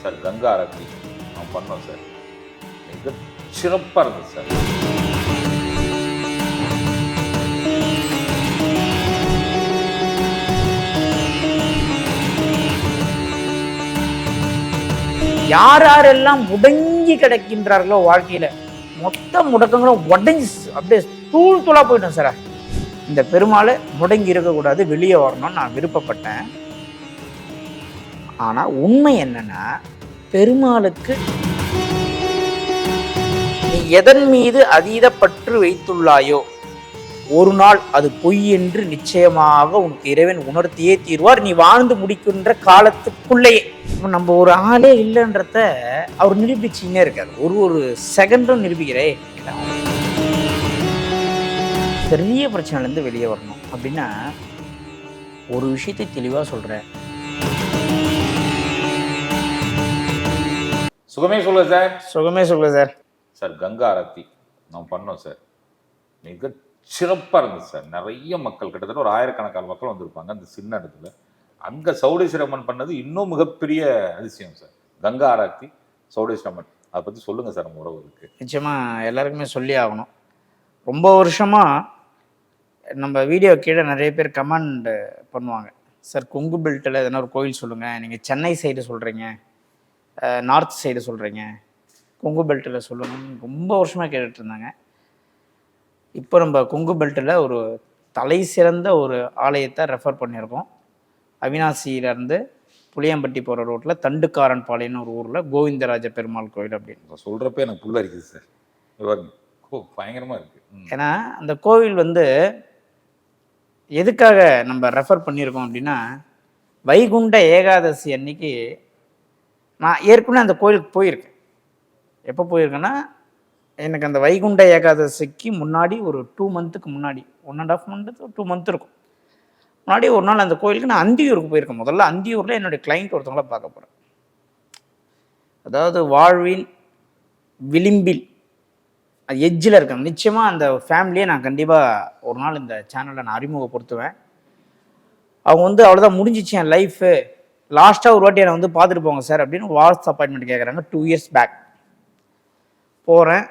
Sir Ganga ஆரத்தி நான் பண்ணோம் sir. மிக சிறப்பாக இருந்தது சார். யார் யாரெல்லாம் முடங்கி கிடக்கின்றார்களோ வாழ்க்கையில மொத்த முடக்கங்களும் உடஞ்சி அப்படியே தூள் தூளா போயிட்டோம் சார். இந்த பெருமாளை முடங்கி இருக்கக்கூடாது, வெளியே வரணும்னு நான் விருப்பப்பட்டேன். ஆனா உண்மை என்னன்னா, பெருமாளுக்கு நீ எதன் மீது அதீத பற்று வைத்துள்ளாயோ ஒரு நாள் அது பொய் என்று நிச்சயமாக உனக்கு இறைவன் உணர்த்தியே தீர்வார், நீ வாழ்ந்து முடிக்கின்ற காலத்துக்குள்ளேயே. நம்ம ஒரு ஆளே இல்லைன்றத அவர் நிரூபிச்சுன்னே இருக்காரு, ஒரு செகண்டும் நிரூபிக்கிறே. பெரிய பிரச்சனைலேருந்து வெளியே வரணும் அப்படின்னா ஒரு விஷயத்தை தெளிவாக சொல்கிறேன். சுகமே சொல்ல சார். சுகமே சொல்ல சார். சார் கங்கா ஆரத்தி நான் பண்ணோம் சார். மிக சிறப்பாக இருந்தது சார். நிறைய மக்கள், கிட்டத்தட்ட ஒரு 1000கணக்கான மக்கள் வந்திருப்பாங்க அந்த சின்ன இடத்துல. அங்கே சௌடேஸ்வரம்மன் பண்ணது இன்னும் மிகப்பெரிய அதிசயம் சார். கங்கா ஆரத்தி சௌடேஸ்வரம்மன், அதை பற்றி சொல்லுங்கள் சார். நம்ம உறவுக்கு நிச்சயமாக எல்லாருக்குமே சொல்லி ஆகணும். ரொம்ப வருஷமாக நம்ம வீடியோ கீழே நிறைய பேர் கமெண்ட் பண்ணுவாங்க, சார் கொங்கு பெல்ட்டில் எதனா ஒரு கோயில் சொல்லுங்கள், நீங்கள் சென்னை சைடு சொல்கிறீங்க, நார்த் சைடு சொல்கிறீங்க, கொங்கு பெல்ட்டில் சொல்லுங்கன்னு ரொம்ப வருஷமாக கேட்டுட்டு இருந்தாங்க. இப்போ நம்ம கொங்கு பெல்ட்டில் ஒரு தலை சிறந்த ஒரு ஆலயத்தை ரெஃபர் பண்ணியிருக்கோம். அவினாசியிலேருந்து புளியம்பட்டி போகிற ரோட்டில் தண்டுக்காரன் பாளையம்னு ஒரு ஊரில் கோவிந்தராஜ பெருமாள் கோயில் அப்படின்னு சொல்கிறப்ப எனக்கு புள்ள இருக்குது சார். பயங்கரமாக இருக்குது. ஏன்னா அந்த கோவில் எதுக்காக நம்ம ரெஃபர் பண்ணியிருக்கோம் அப்படின்னா, வைகுண்ட ஏகாதசி அன்னைக்கு நான் ஏற்கனவே அந்த கோயிலுக்கு போயிருக்கேன். எப்போ போயிருக்கேன்னா, எனக்கு அந்த வைகுண்ட ஏகாதசிக்கு முன்னாடி ஒரு 2 மந்த்துக்கு முன்னாடி, 1.5 மந்த் 2 மந்த் இருக்கும் முன்னாடி ஒரு நாள் அந்த கோயிலுக்கு நான் அந்தியூருக்கு போயிருக்கேன். முதல்ல அந்தியூரில் என்னுடைய கிளைண்ட் ஒருத்தவங்கள பார்க்க போகிறேன். அதாவது வாழ்வின் விளிம்பில் எட்ஜில் இருக்காங்க. நிச்சயமாக அந்த ஃபேமிலியை நான் கண்டிப்பாக ஒரு நாள் இந்த சேனலில் நான் அறிமுகப்படுத்துவேன். அவங்க அவ்வளோதான் முடிஞ்சிச்சு என் லைஃபு, லாஸ்ட்டாக ஒரு வாட்டி என்னை பார்த்துட்டு போங்க சார் அப்படின்னு வாட்ஸ் அப்பாயின்மெண்ட் கேட்குறாங்க. 2 இயர்ஸ் பேக் போகிறேன்,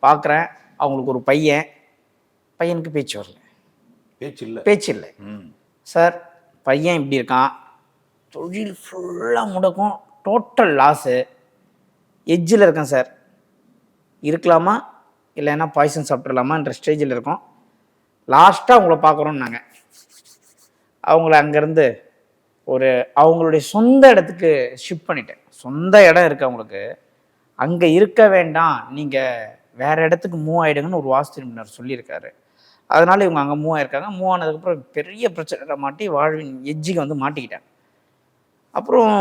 பார்க்குறேன். அவங்களுக்கு ஒரு பையனுக்கு பேச்சு வரல, பேச்சு இல்லை சார். பையன் இப்படி இருக்கான், தொழில் ஃபுல்லாக முடக்கும், டோட்டல் லாஸு, எட்ஜில் இருக்கேன் சார். இருக்கலாமா இல்லைன்னா பாய்சன் சாப்பிட்றலாமான்ற ஸ்டேஜில் இருக்கோம். லாஸ்ட்டாக அவங்கள பார்க்குறோன்னு நாங்கள் அவங்கள அங்கேருந்து அவங்களுடைய சொந்த இடத்துக்கு ஷிஃப்ட் பண்ணிட்டேன். சொந்த இடம் இருக்குது அவங்களுக்கு, அங்கே இருக்க வேண்டாம், நீங்கள் வேறு இடத்துக்கு மூவ் ஆகிடுங்கன்னு ஒரு வாஸ்து நிபுணர் சொல்லியிருக்காரு. அதனால் இவங்க அங்கே மூவ் ஆகிருக்காங்க. மூவ் ஆனதுக்கப்புறம் பெரிய பிரச்சனை மாட்டி வாழ்வின் எட்ஜுக்கு மாட்டிக்கிட்டேன். அப்புறம்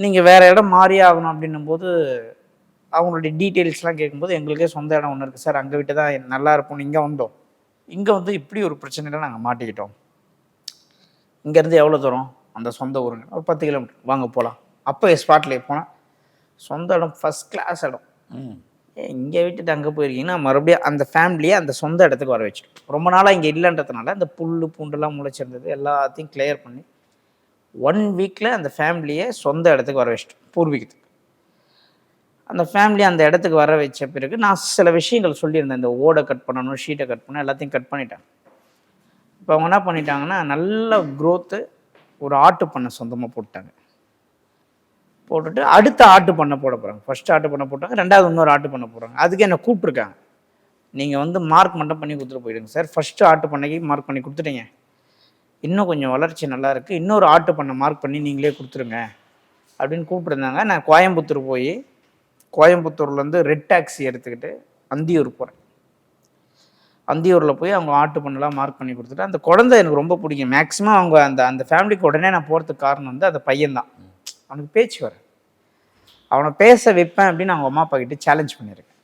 நீங்கள் வேறு இடம் மாறி ஆகணும் அப்படின்னும் போது அவங்களுடைய டீட்டெயில்ஸ்லாம் கேட்கும்போது எங்களுக்கே சொந்த இடம் ஒன்று இருக்குது சார், அங்கே விட்டு தான் நல்லா இருப்போம்னு இங்கே வந்தோம். இங்கே இப்படி ஒரு பிரச்சனையில் நாங்கள் மாட்டிக்கிட்டோம். இங்கேருந்து எவ்வளோ தூரம் அந்த சொந்த ஊருங்க, ஒரு 10 கிலோமீட்டர், வாங்க போகலாம். அப்போ ஸ்பாட்லேயே போனால் சொந்த இடம், ஃபஸ்ட் கிளாஸ் இடம். இங்கே விட்டுட்டு அங்கே போயிருக்கீங்கன்னா மறுபடியும் அந்த ஃபேமிலியை அந்த சொந்த இடத்துக்கு வர வச்சுட்டோம். ரொம்ப நாளாக இங்கே இல்லைன்றதுனால அந்த புல் பூண்டெல்லாம் முளைச்சிருந்தது எல்லாத்தையும் கிளியர் பண்ணி 1 வீக்கில் அந்த ஃபேமிலியை சொந்த இடத்துக்கு வர வச்சிட்டோம், பூர்வீகத்துக்கு. அந்த ஃபேமிலி அந்த இடத்துக்கு வர வச்ச பிறகு நான் சில விஷயங்கள் சொல்லியிருந்தேன். இந்த ஓடை கட் பண்ணணும், ஷீட்டை கட் பண்ணணும், எல்லாத்தையும் கட் பண்ணிட்டேன். இப்போ அவங்க என்ன பண்ணிட்டாங்கன்னா, நல்ல க்ரோத்து, ஒரு ஆட்டு பண்ணை சொந்தமாக போட்டாங்க. போட்டுட்டு அடுத்த ஆட்டு பண்ணை போட போகிறாங்க. ஃபஸ்ட்டு ஆட்டு பண்ணை போட்டாங்க, 2வது இன்னொரு ஆட்டு பண்ணை போடுறாங்க. அதுக்கு என்னை கூப்பிட்ருக்காங்க, நீங்கள் மார்க் மட்டும் பண்ணி கொடுத்துட்டு போயிடுங்க சார். ஃபஸ்ட்டு ஆட்டு பண்ணைக்கு மார்க் பண்ணி கொடுத்துட்டீங்க, இன்னும் கொஞ்சம் வளர்ச்சி நல்லா இருக்குது, இன்னொரு ஆட்டு பண்ணை மார்க் பண்ணி நீங்களே கொடுத்துருங்க அப்படின்னு கூப்பிட்ருந்தாங்க. நான் கோயம்புத்தூர் போய் கோயம்புத்தூர்லேருந்து ரெட் டாக்ஸி எடுத்துக்கிட்டு அந்தியூர் போகிறேன். அந்தியூரில் போய் அவங்க ஆட்டு பண்ணலாம் மார்க் பண்ணி கொடுத்துட்டு, அந்த குழந்தை எனக்கு ரொம்ப பிடிக்கும். மேக்ஸிமம் அவங்க அந்த ஃபேமிலிக்கு உடனே நான் போகிறதுக்கு காரணம் அந்த பையன்தான். அவனுக்கு பேச்சு வர, அவனை பேச வைப்பேன் அப்படின்னு அவங்க அம்மா அப்பா கிட்ட சேலஞ்ச் பண்ணியிருக்கேன்.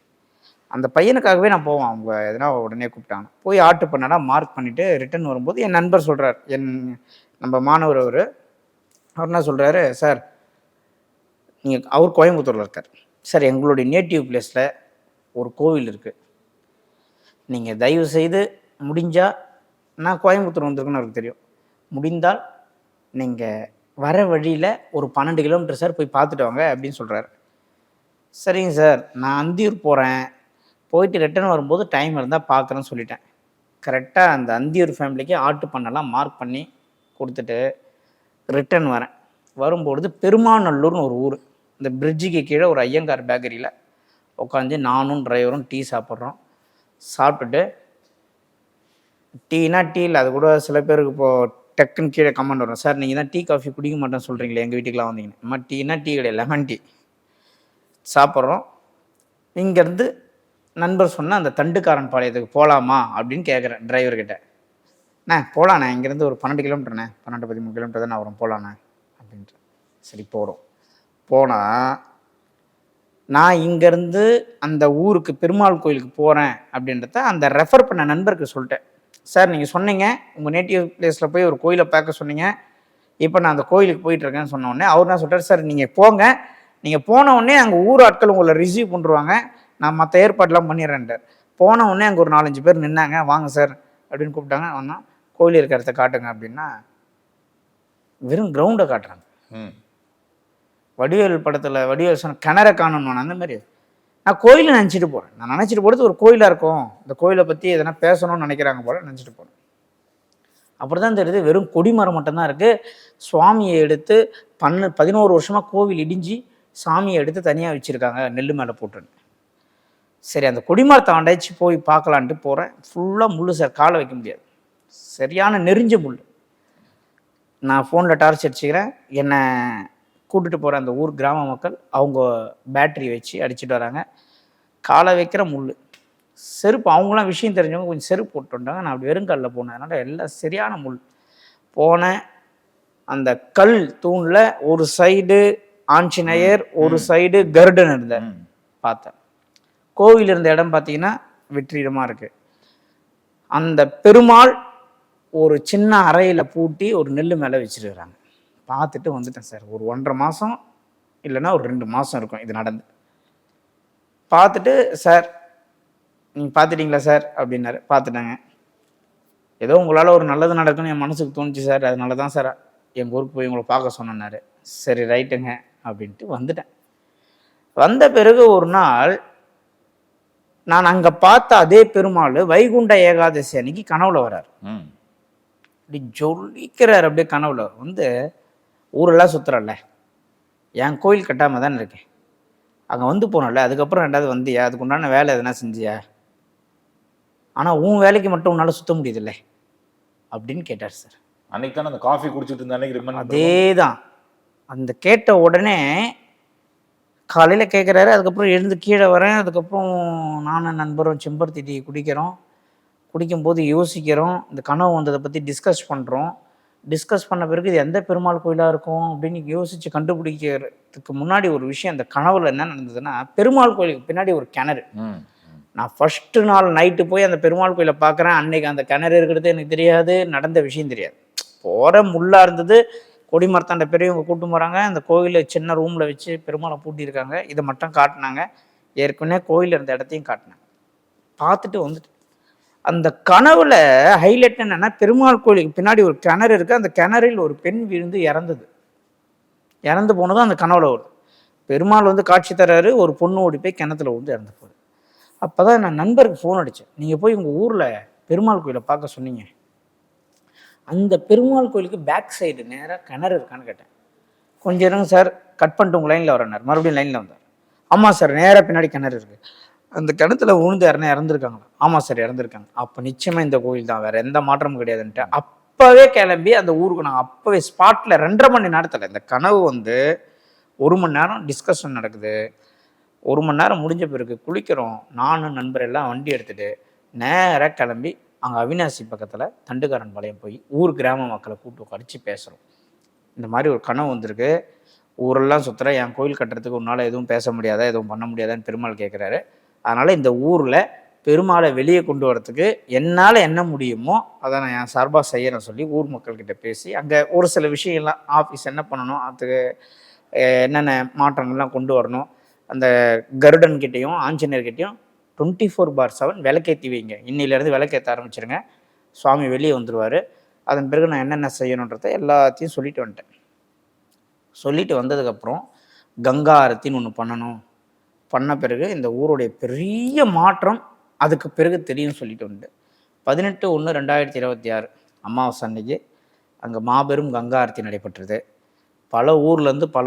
அந்த பையனுக்காகவே நான் போவேன். அவங்க எதனா உடனே கூப்பிட்டாங்க. போய் ஆட்டு பண்ணடா மார்க் பண்ணிவிட்டு ரிட்டன் வரும்போது என் நண்பர் சொல்கிறார், நம்ம மாணவர் அவர் என்ன சொல்கிறாரு, சார் நீங்கள், அவர் கோயம்புத்தூரில் இருக்கார் சார், எங்களுடைய நேட்டிவ் பிளேஸில் ஒரு கோவில் இருக்குது, நீங்கள் தயவு செய்து முடிஞ்சால், நான் கோயம்புத்தூர் வந்திருக்குன்னு அவருக்கு தெரியும், முடிந்தால் நீங்கள் வர வழியில் ஒரு 12 கிலோமீட்டர் சார் போய் பார்த்துட்டு வாங்க அப்படின்னு சொல்கிறாரு. சரிங்க சார், நான் அந்தியூர் போகிறேன், போயிட்டு ரிட்டர்ன் வரும்போது டைம் இருந்தால் பார்க்குறேன்னு சொல்லிட்டேன். கரெக்டாக அந்த அந்தியூர் ஃபேமிலிக்கு ஆட்டு பண்ணலாம் மார்க் பண்ணி கொடுத்துட்டு ரிட்டர்ன் வரேன். வரும்பொழுது பெருமாநல்லூர்னு ஒரு ஊர், இந்த பிரிட்ஜுக்கு கீழே ஒரு ஐயங்கார் பேக்கரியில் உட்காந்து நானும் டிரைவரும் டீ சாப்பிட்றோம். சாப்பிட்டுட்டு டீனா டீ இல்லை, அது கூட சில பேருக்கு இப்போது டக்குன்னு கீழே கமெண்ட் வரும், சார் நீங்கள் தான் டீ காஃபி குடிக்க மாட்டேன்னு சொல்கிறீங்களே எங்கள் வீட்டுக்கெலாம் வந்தீங்கன்னா. அம்மா டீனா டீ கிடையாது, லெமன் டீ சாப்பிட்றோம். இங்கேருந்து நண்பர் சொன்னால் அந்த தண்டுக்காரன் பாளையத்துக்கு போகலாமா அப்படின்னு கேட்குறேன் டிரைவர்கிட்ட. போகலாண்ணே, இங்கேருந்து ஒரு 12 கிலோமீட்டர்ண்ணே, 12-13 கிலோமீட்டர் தான் வரும், போகலாண்ணே அப்படின்ட்டு. சரி போகிறோம். போனால் நான் இங்கேருந்து அந்த ஊருக்கு பெருமாள் கோயிலுக்கு போகிறேன் அப்படின்றத அந்த ரெஃபர் பண்ண நண்பருக்கு சொல்லிட்டேன். சார் நீங்கள் சொன்னீங்க உங்கள் நேட்டிவ் பிளேஸில் போய் ஒரு கோயிலை பார்க்க சொன்னீங்க, இப்போ நான் அந்த கோயிலுக்கு போயிட்டுருக்கேன்னு சொன்னோடனே அவர் என்ன சொல்கிறார், சார் நீங்கள் போங்க, நீங்கள் போனவுடனே அங்கே ஊர் ஆட்கள் உங்களை ரிசீவ் பண்ணுருவாங்க, நான் மற்ற ஏற்பாடெலாம் பண்ணிடுறேன்ட்டார். போனவுடனே அங்கே ஒரு 4-5 பேர் நின்னாங்க, வாங்க சார் அப்படின்னு கூப்பிட்டாங்க. வந்தோம், கோயில் இருக்கிற இடத்த காட்டுங்க அப்படின்னா வெறும் கிரவுண்டை காட்டுறாங்க. வடிவேல் படத்தில் வடிவேல் சொன்ன கிணற காணணும் அந்த மாதிரி. நான் கோயிலை நினச்சிட்டு போகிறேன், நான் நினச்சிட்டு போகிறது ஒரு கோயிலாக இருக்கும், இந்த கோயிலை பற்றி எதனா பேசணும்னு நினைக்கிறாங்க போல நினச்சிட்டு போகிறேன். அப்புறம் தான் தெரியுது வெறும் கொடிமரம் மட்டும்தான் இருக்குது. சுவாமியை எடுத்து 11 வருஷமாக கோவில் இடிஞ்சு சாமியை எடுத்து தனியாக வச்சுருக்காங்க நெல் மேலே போட்டுன்னு. சரி அந்த கொடிமரத்தை அடைச்சி போய் பார்க்கலான்ட்டு போகிறேன். ஃபுல்லாக முள் சார், காலை வைக்க முடியாது, சரியான நெறிஞ்ச முள். நான் ஃபோனில் டார்ச் அடிச்சுக்கிறேன், என்னை கூட்டுட்டு போகிற அந்த ஊர் கிராம மக்கள் அவங்க பேட்டரி வச்சு அடிச்சுட்டு வராங்க. காலை வைக்கிற முள், செருப்பு அவங்களாம் விஷயம் தெரிஞ்சவங்க கொஞ்சம் செருப்பு போட்டு வந்தாங்க. நான் அப்படி வெறுங்கல்லில் போனேன், அதனால் எல்லாம் சரியான முள். போனேன், அந்த கல் தூணில் ஒரு சைடு ஆஞ்சநேயர், ஒரு சைடு கருடன் இருந்தார் பார்த்தேன். கோவில் இருந்த இடம் பார்த்தீங்கன்னா வெற்றிடமாக இருக்குது. அந்த பெருமாள் ஒரு சின்ன அறையில் பூட்டி ஒரு நெல் மேலே வச்சுருக்கிறாங்க. பார்த்துட்டு வந்துட்டேன் சார். ஒரு 1.5 மாதம் இல்லைன்னா ஒரு 2 மாதம் இருக்கும் இது நடந்து. பார்த்துட்டு சார் நீங்கள் பார்த்துட்டிங்களா சார் அப்படின்னாரு. பார்த்துட்டாங்க. ஏதோ உங்களால் ஒரு நல்லது நடக்குன்னு என் மனசுக்கு தோணுச்சு சார், அதனால தான் சார் எங்கள் ஊருக்கு போய் உங்களை பார்க்க சொன்னார். சரி ரைட்டுங்க அப்படின்ட்டு வந்துட்டேன். வந்த பிறகு ஒரு நாள் நான் அங்கே பார்த்த அதே பெருமாள் வைகுண்ட ஏகாதசி அன்னைக்கு கனவுல வர்றார். அப்படி ஜொலிக்கிறார். அப்படியே கனவுல வந்து ஊரெல்லாம் சுற்றுறல்ல, என் கோயில் கட்டாமல் தானே இருக்கேன், அங்கே வந்து போனோம்ல, அதுக்கப்புறம் 2வது வந்தியா, அதுக்கு உண்டான வேலை எதனா செஞ்சியா, ஆனால் உன் வேலைக்கு மட்டும் உன்னால் சுற்ற முடியுதில்ல அப்படின்னு கேட்டார் சார். அன்னைக்கு தானே அந்த காஃபி குடிச்சிட்டு இருந்த அன்னைக்கு அதே தான். அந்த கேட்ட உடனே காலையில் கேட்குறாரு. அதுக்கப்புறம் எழுந்து கீழே வரேன். அதுக்கப்புறம் நானும் நண்பரும் செம்பருத்தி டீ குடிக்கும்போது யோசிக்கிறோம், இந்த கனவு வந்ததை பற்றி டிஸ்கஸ் பண்ண பிறகு இது எந்த பெருமாள் கோயிலாக இருக்கும் அப்படின்னு யோசித்து கண்டுபிடிக்கிறதுக்கு முன்னாடி ஒரு விஷயம், அந்த கனவுல என்ன நடந்ததுன்னா, பெருமாள் கோயிலுக்கு பின்னாடி ஒரு கிணறு. நான் ஃபஸ்ட்டு நாள் நைட்டு போய் அந்த பெருமாள் கோயிலை பார்க்குறேன். அன்னைக்கு அந்த கிணறு இருக்கிறது எனக்கு தெரியாது, நடந்த விஷயம் தெரியாது. போகிற முள்ளாக இருந்தது. கொடிமரத்தாண்ட பெரியவங்க கூட்டு போகிறாங்க. அந்த கோயிலை சின்ன ரூமில் வச்சு பெருமாளை பூட்டியிருக்காங்க. இதை மட்டும் காட்டினாங்க. ஏற்கனவே கோயில் இருந்த இடத்தையும் காட்டினாங்க. பார்த்துட்டு வந்துட்டு அந்த கனவுல ஹைலைட் என்னன்னா, பெருமாள் கோயிலுக்கு பின்னாடி ஒரு கிணறு இருக்குது. அந்த கிணறில் ஒரு பெண் விழுந்து இறந்து போனதும் அந்த கனவுல வருது. பெருமாள் வந்து காட்சி தர்றாரு, ஒரு பொண்ணு ஓடி போய் கிணத்துல விழுந்து இறந்து போகுது. அப்போ தான் நான் நண்பருக்கு ஃபோன் அடித்தேன், நீங்கள் போய் உங்கள் ஊரில் பெருமாள் கோயிலை பார்க்க சொன்னீங்க, அந்த பெருமாள் கோயிலுக்கு பேக் சைடு நேராக கிணறு இருக்கான்னு கேட்டேன். கொஞ்சம் இருங்க சார், கட் பண்ணிட்டு உங்கள் லைனில் வரேன்னார். மறுபடியும் லைனில் வந்தார். ஆமாம் சார், நேராக பின்னாடி கிணறு இருக்குது, அந்த கிணத்துல விழுந்து இறந்துருக்காங்களா? ஆமாம் சார் இறந்துருக்காங்க. அப்போ நிச்சயமாக இந்த கோயில் தான், வேறு எந்த மாற்றமும் கிடையாதுன்ட்டு அப்போவே கிளம்பி அந்த ஊருக்கு நான் அப்போவே ஸ்பாட்டில் 2.5 மணி நேரத்தில், இந்த கனவு வந்து 1 மணி நேரம் டிஸ்கஷன் நடக்குது. 1 மணி நேரம் முடிஞ்ச பிறகு குளிக்கிறோம். நானும் நண்பர் எல்லாம் வண்டி எடுத்துகிட்டு நேராக கிளம்பி அங்கே அவினாசி பக்கத்தில் தண்டுக்காரன் பாளையம் போய் ஊர் கிராம மக்களை கூப்பிட்டு உட்காரிச்சு பேசுகிறோம். இந்த மாதிரி ஒரு கனவு வந்திருக்கு, ஊரெல்லாம் சுற்றுற, என் கோயில் கட்டுறதுக்கு ஒரு நாள் எதுவும் பேச முடியாதா, எதுவும் பண்ண முடியாதான்னு பெருமாள் கேட்குறாரு. அதனால் இந்த ஊரில் பெருமாளை வெளியே கொண்டு வரத்துக்கு என்னால் என்ன முடியுமோ அதை நான் என் சார்பாக செய்யறேன்னு சொல்லி ஊர் மக்கள்கிட்ட பேசி, அங்கே ஒரு சில விஷயம்லாம் ஆஃபீஸ் என்ன பண்ணணும், அதுக்கு என்னென்ன மாற்றங்கள்லாம் கொண்டு வரணும், அந்த கருடன்கிட்டையும் ஆஞ்சநேயர்கிட்டையும் 24/7 விளக்கேற்றி வைங்க, இன்னிலேருந்து விளக்கேற்ற ஆரம்பிச்சிருங்க, சுவாமி வெளியே வந்துடுவார், அதன் பிறகு நான் என்னென்ன செய்யணுன்றதை எல்லாத்தையும் சொல்லிட்டு வந்துட்டேன். சொல்லிட்டு வந்ததுக்கப்புறம் கங்கா ஆரத்தின்னு ஒன்று பண்ணணும். பண்ண பிறகு இந்த ஊருடைய பெரிய மாற்றம் அதுக்கு பிறகு தெரியும்னு சொல்லிட்டு உண்டு. 18/1/2026 அமாவாசை அன்னைக்கு அங்கே மாபெரும் கங்கா ஆரத்தி நடைபெற்றது. பல ஊர்லேருந்து பல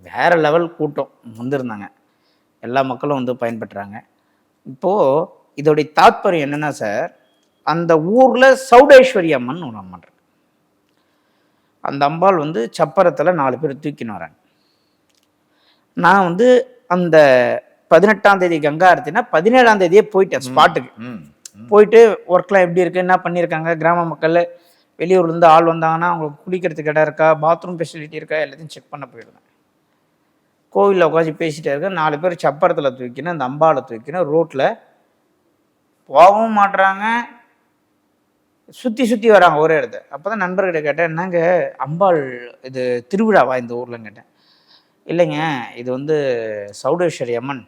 வேற லெவல் கூட்டம் வந்திருந்தாங்க. எல்லா மக்களும் வந்து பயன்பெற்றாங்க. இப்போது இதோடைய தாத்பரியம் என்னென்னா சார், அந்த ஊரில் சௌடேஸ்வரி அம்மன் ஒரு அம்மன் இருக்கு. அந்த அம்பாள் வந்து சப்பரத்தில் 4 பேர் தூக்கின்னு வராங்க. நான் வந்து அந்த 18ஆம் தேதி கங்கா ஆரத்தினா 17ஆம் தேதியே போயிட்டேன் ஸ்பாட்டுக்கு. போயிட்டு ஒர்க்லாம் எப்படி இருக்குது, என்ன பண்ணியிருக்காங்க, கிராம மக்கள் வெளியூர்லேருந்து ஆள் வந்தாங்கன்னா அவங்களுக்கு குளிக்கிறதுக்கு இடம் இருக்கா, பாத்ரூம் ஃபெசிலிட்டி இருக்கா, எல்லாத்தையும் செக் பண்ண போயிருந்தேன். கோவிலில் உட்காந்து பேசிகிட்டே இருக்க 4 பேர் சப்பரத்தில் தூக்கின்னு அந்த அம்பாவை தூக்கின்னு ரோட்டில் போகவும் மாட்டுறாங்க, சுற்றி வராங்க ஒரே இடத்த. அப்போ தான் நண்பர்கிட்ட கேட்டேன், என்னங்க அம்பாள் இது திருவிழாவா இந்த ஊரில்னு கேட்டேன். இல்லைங்க, இது வந்து சௌடேஸ்வரி அம்மன்,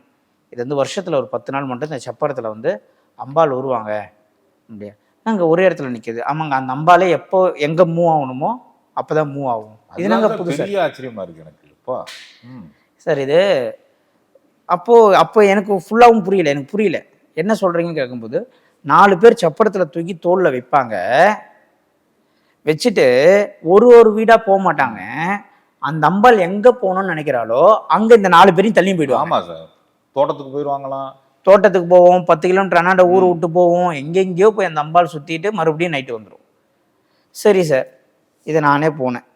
இது வந்து வருஷத்தில் ஒரு 10 நாள் மட்டும் இந்த சப்பரத்தில் வந்து அம்பாள் வருவாங்க அப்படியா. நாங்கள் ஒரே இடத்துல நிற்கிது. ஆமாங்க, அந்த அம்பாலே எப்போ எங்கே மூவ் ஆகணுமோ அப்போ தான் மூவ் ஆகும். இது நாங்கள் புதுசு ஆச்சரியமாக இருக்குது எனக்கு இப்போ சார். இது அப்போ எனக்கு ஃபுல்லாகவும் புரியல. எனக்கு புரியல என்ன சொல்கிறீங்கன்னு கேட்கும்போது, 4 பேர் சப்பரத்தில் தூக்கி தோளில் வைப்பாங்க, வச்சுட்டு ஒரு வீடாக போக மாட்டாங்க. அந்த அம்பாள் எங்கே போகணும்னு நினைக்கிறாளோ அங்கே இந்த 4 பேரையும் தள்ளி போயிடுவாங்க. ஆமாம் சார், தோட்டத்துக்கு போயிடுவாங்களாம். தோட்டத்துக்கு போவோம், 10 கிலோமீட்டர் அண்ணாண்ட ஊரை விட்டு போவோம், எங்கெங்கேயோ போய் அந்த அம்பாள் சுற்றிட்டு மறுபடியும் நைட்டு வந்துடும். சரி சார், இதை நானே போனேன்.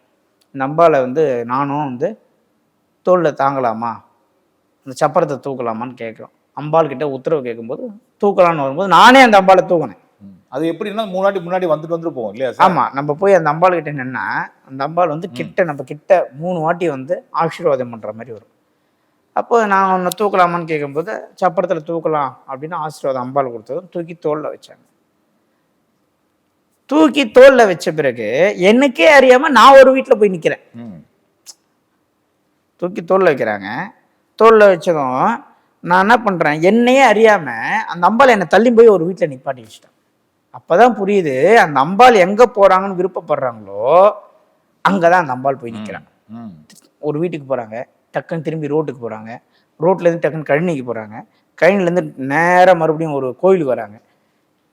இந்த அம்பாளை வந்து நானும் வந்து தோளில் தாங்கலாமா, அந்த சப்பரத்தை தூக்கலாமான்னு கேட்குறோம். அம்பாள் கிட்ட உத்தரவு கேட்கும்போது தூக்கலான்னு வரும்போது நானே அந்த அம்பாளை தூக்கினேன். அது எப்படின்னா முன்னாடி வந்துட்டு போவோம் இல்லையா? ஆமாம், நம்ம போய் அந்த அம்பாள் கிட்ட நின்னா அந்த அம்பாள் வந்து நம்ம கிட்ட 3 வாட்டி வந்து ஆசீர்வாதம் பண்ணுற மாதிரி வரும். அப்போ நான் ஒன்று தூக்கலாமான்னு கேட்கும்போது சப்பரத்தில் தூக்கலாம் அப்படின்னு ஆசீர்வாதம் அம்பாள் கொடுத்ததும் தூக்கி தோளில் வச்சாங்க. தூக்கி தோளில் வச்ச பிறகு எனக்கே அறியாமல் நான் ஒரு வீட்டில் போய் நிற்கிறேன். தூக்கி தோளில் வைக்கிறாங்க. தோளில் வச்சதும் நான் என்ன பண்ணுறேன், என்னையே அறியாமல் அந்த அம்பாள் என்னை தள்ளி போய் ஒரு வீட்டில் நிப்பாட்டி வச்சிட்டேன். அப்போ தான் புரியுது, அந்த அம்பாள் எங்கே போகிறாங்கன்னு விருப்பப்படுறாங்களோ அங்கே தான் அந்த அம்பாள் போய் நிற்கிறாங்க. ஒரு வீட்டுக்கு போகிறாங்க, டக்குன்னு திரும்பி ரோட்டுக்கு போகிறாங்க, ரோட்லேருந்து டக்குன்னு கழனிக்கு போகிறாங்க, கழனிலேருந்து நேராக மறுபடியும் ஒரு கோயிலுக்கு வராங்க.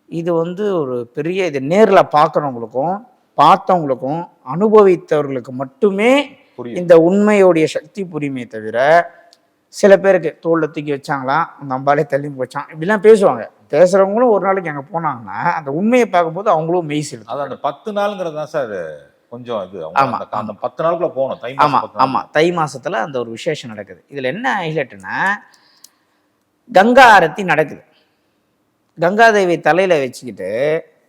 இது வந்து ஒரு பெரிய, இது நேரில் பார்க்குறவங்களுக்கும் பார்த்தவங்களுக்கும் அனுபவித்தவர்களுக்கு மட்டுமே இந்த உண்மையோடைய சக்தி புரியுமே தவிர, சில பேருக்கு தோளில் தூக்கி வச்சாங்களாம், அந்த அம்பாலே தள்ளி வச்சான் இப்படிலாம் பேசுவாங்க. பேசுகிறவங்களும் ஒரு நாளைக்கு அங்கே போனாங்கன்னா அந்த உண்மையை பார்க்கும்போது அவங்களும் மெய் செலுத்தும். அது அந்த 10 நாளுங்கிறது தான் சார் கொஞ்சம் இது. அந்த 10 நாளுக்குள்ள போகணும். ஆமாம், தை மாசத்துல அந்த ஒரு விசேஷம் நடக்குது. இதில் என்ன ஹைலைட்டுன்னா, கங்கா ஆரத்தி நடக்குது. கங்காதேவி தலையில் வச்சுக்கிட்டு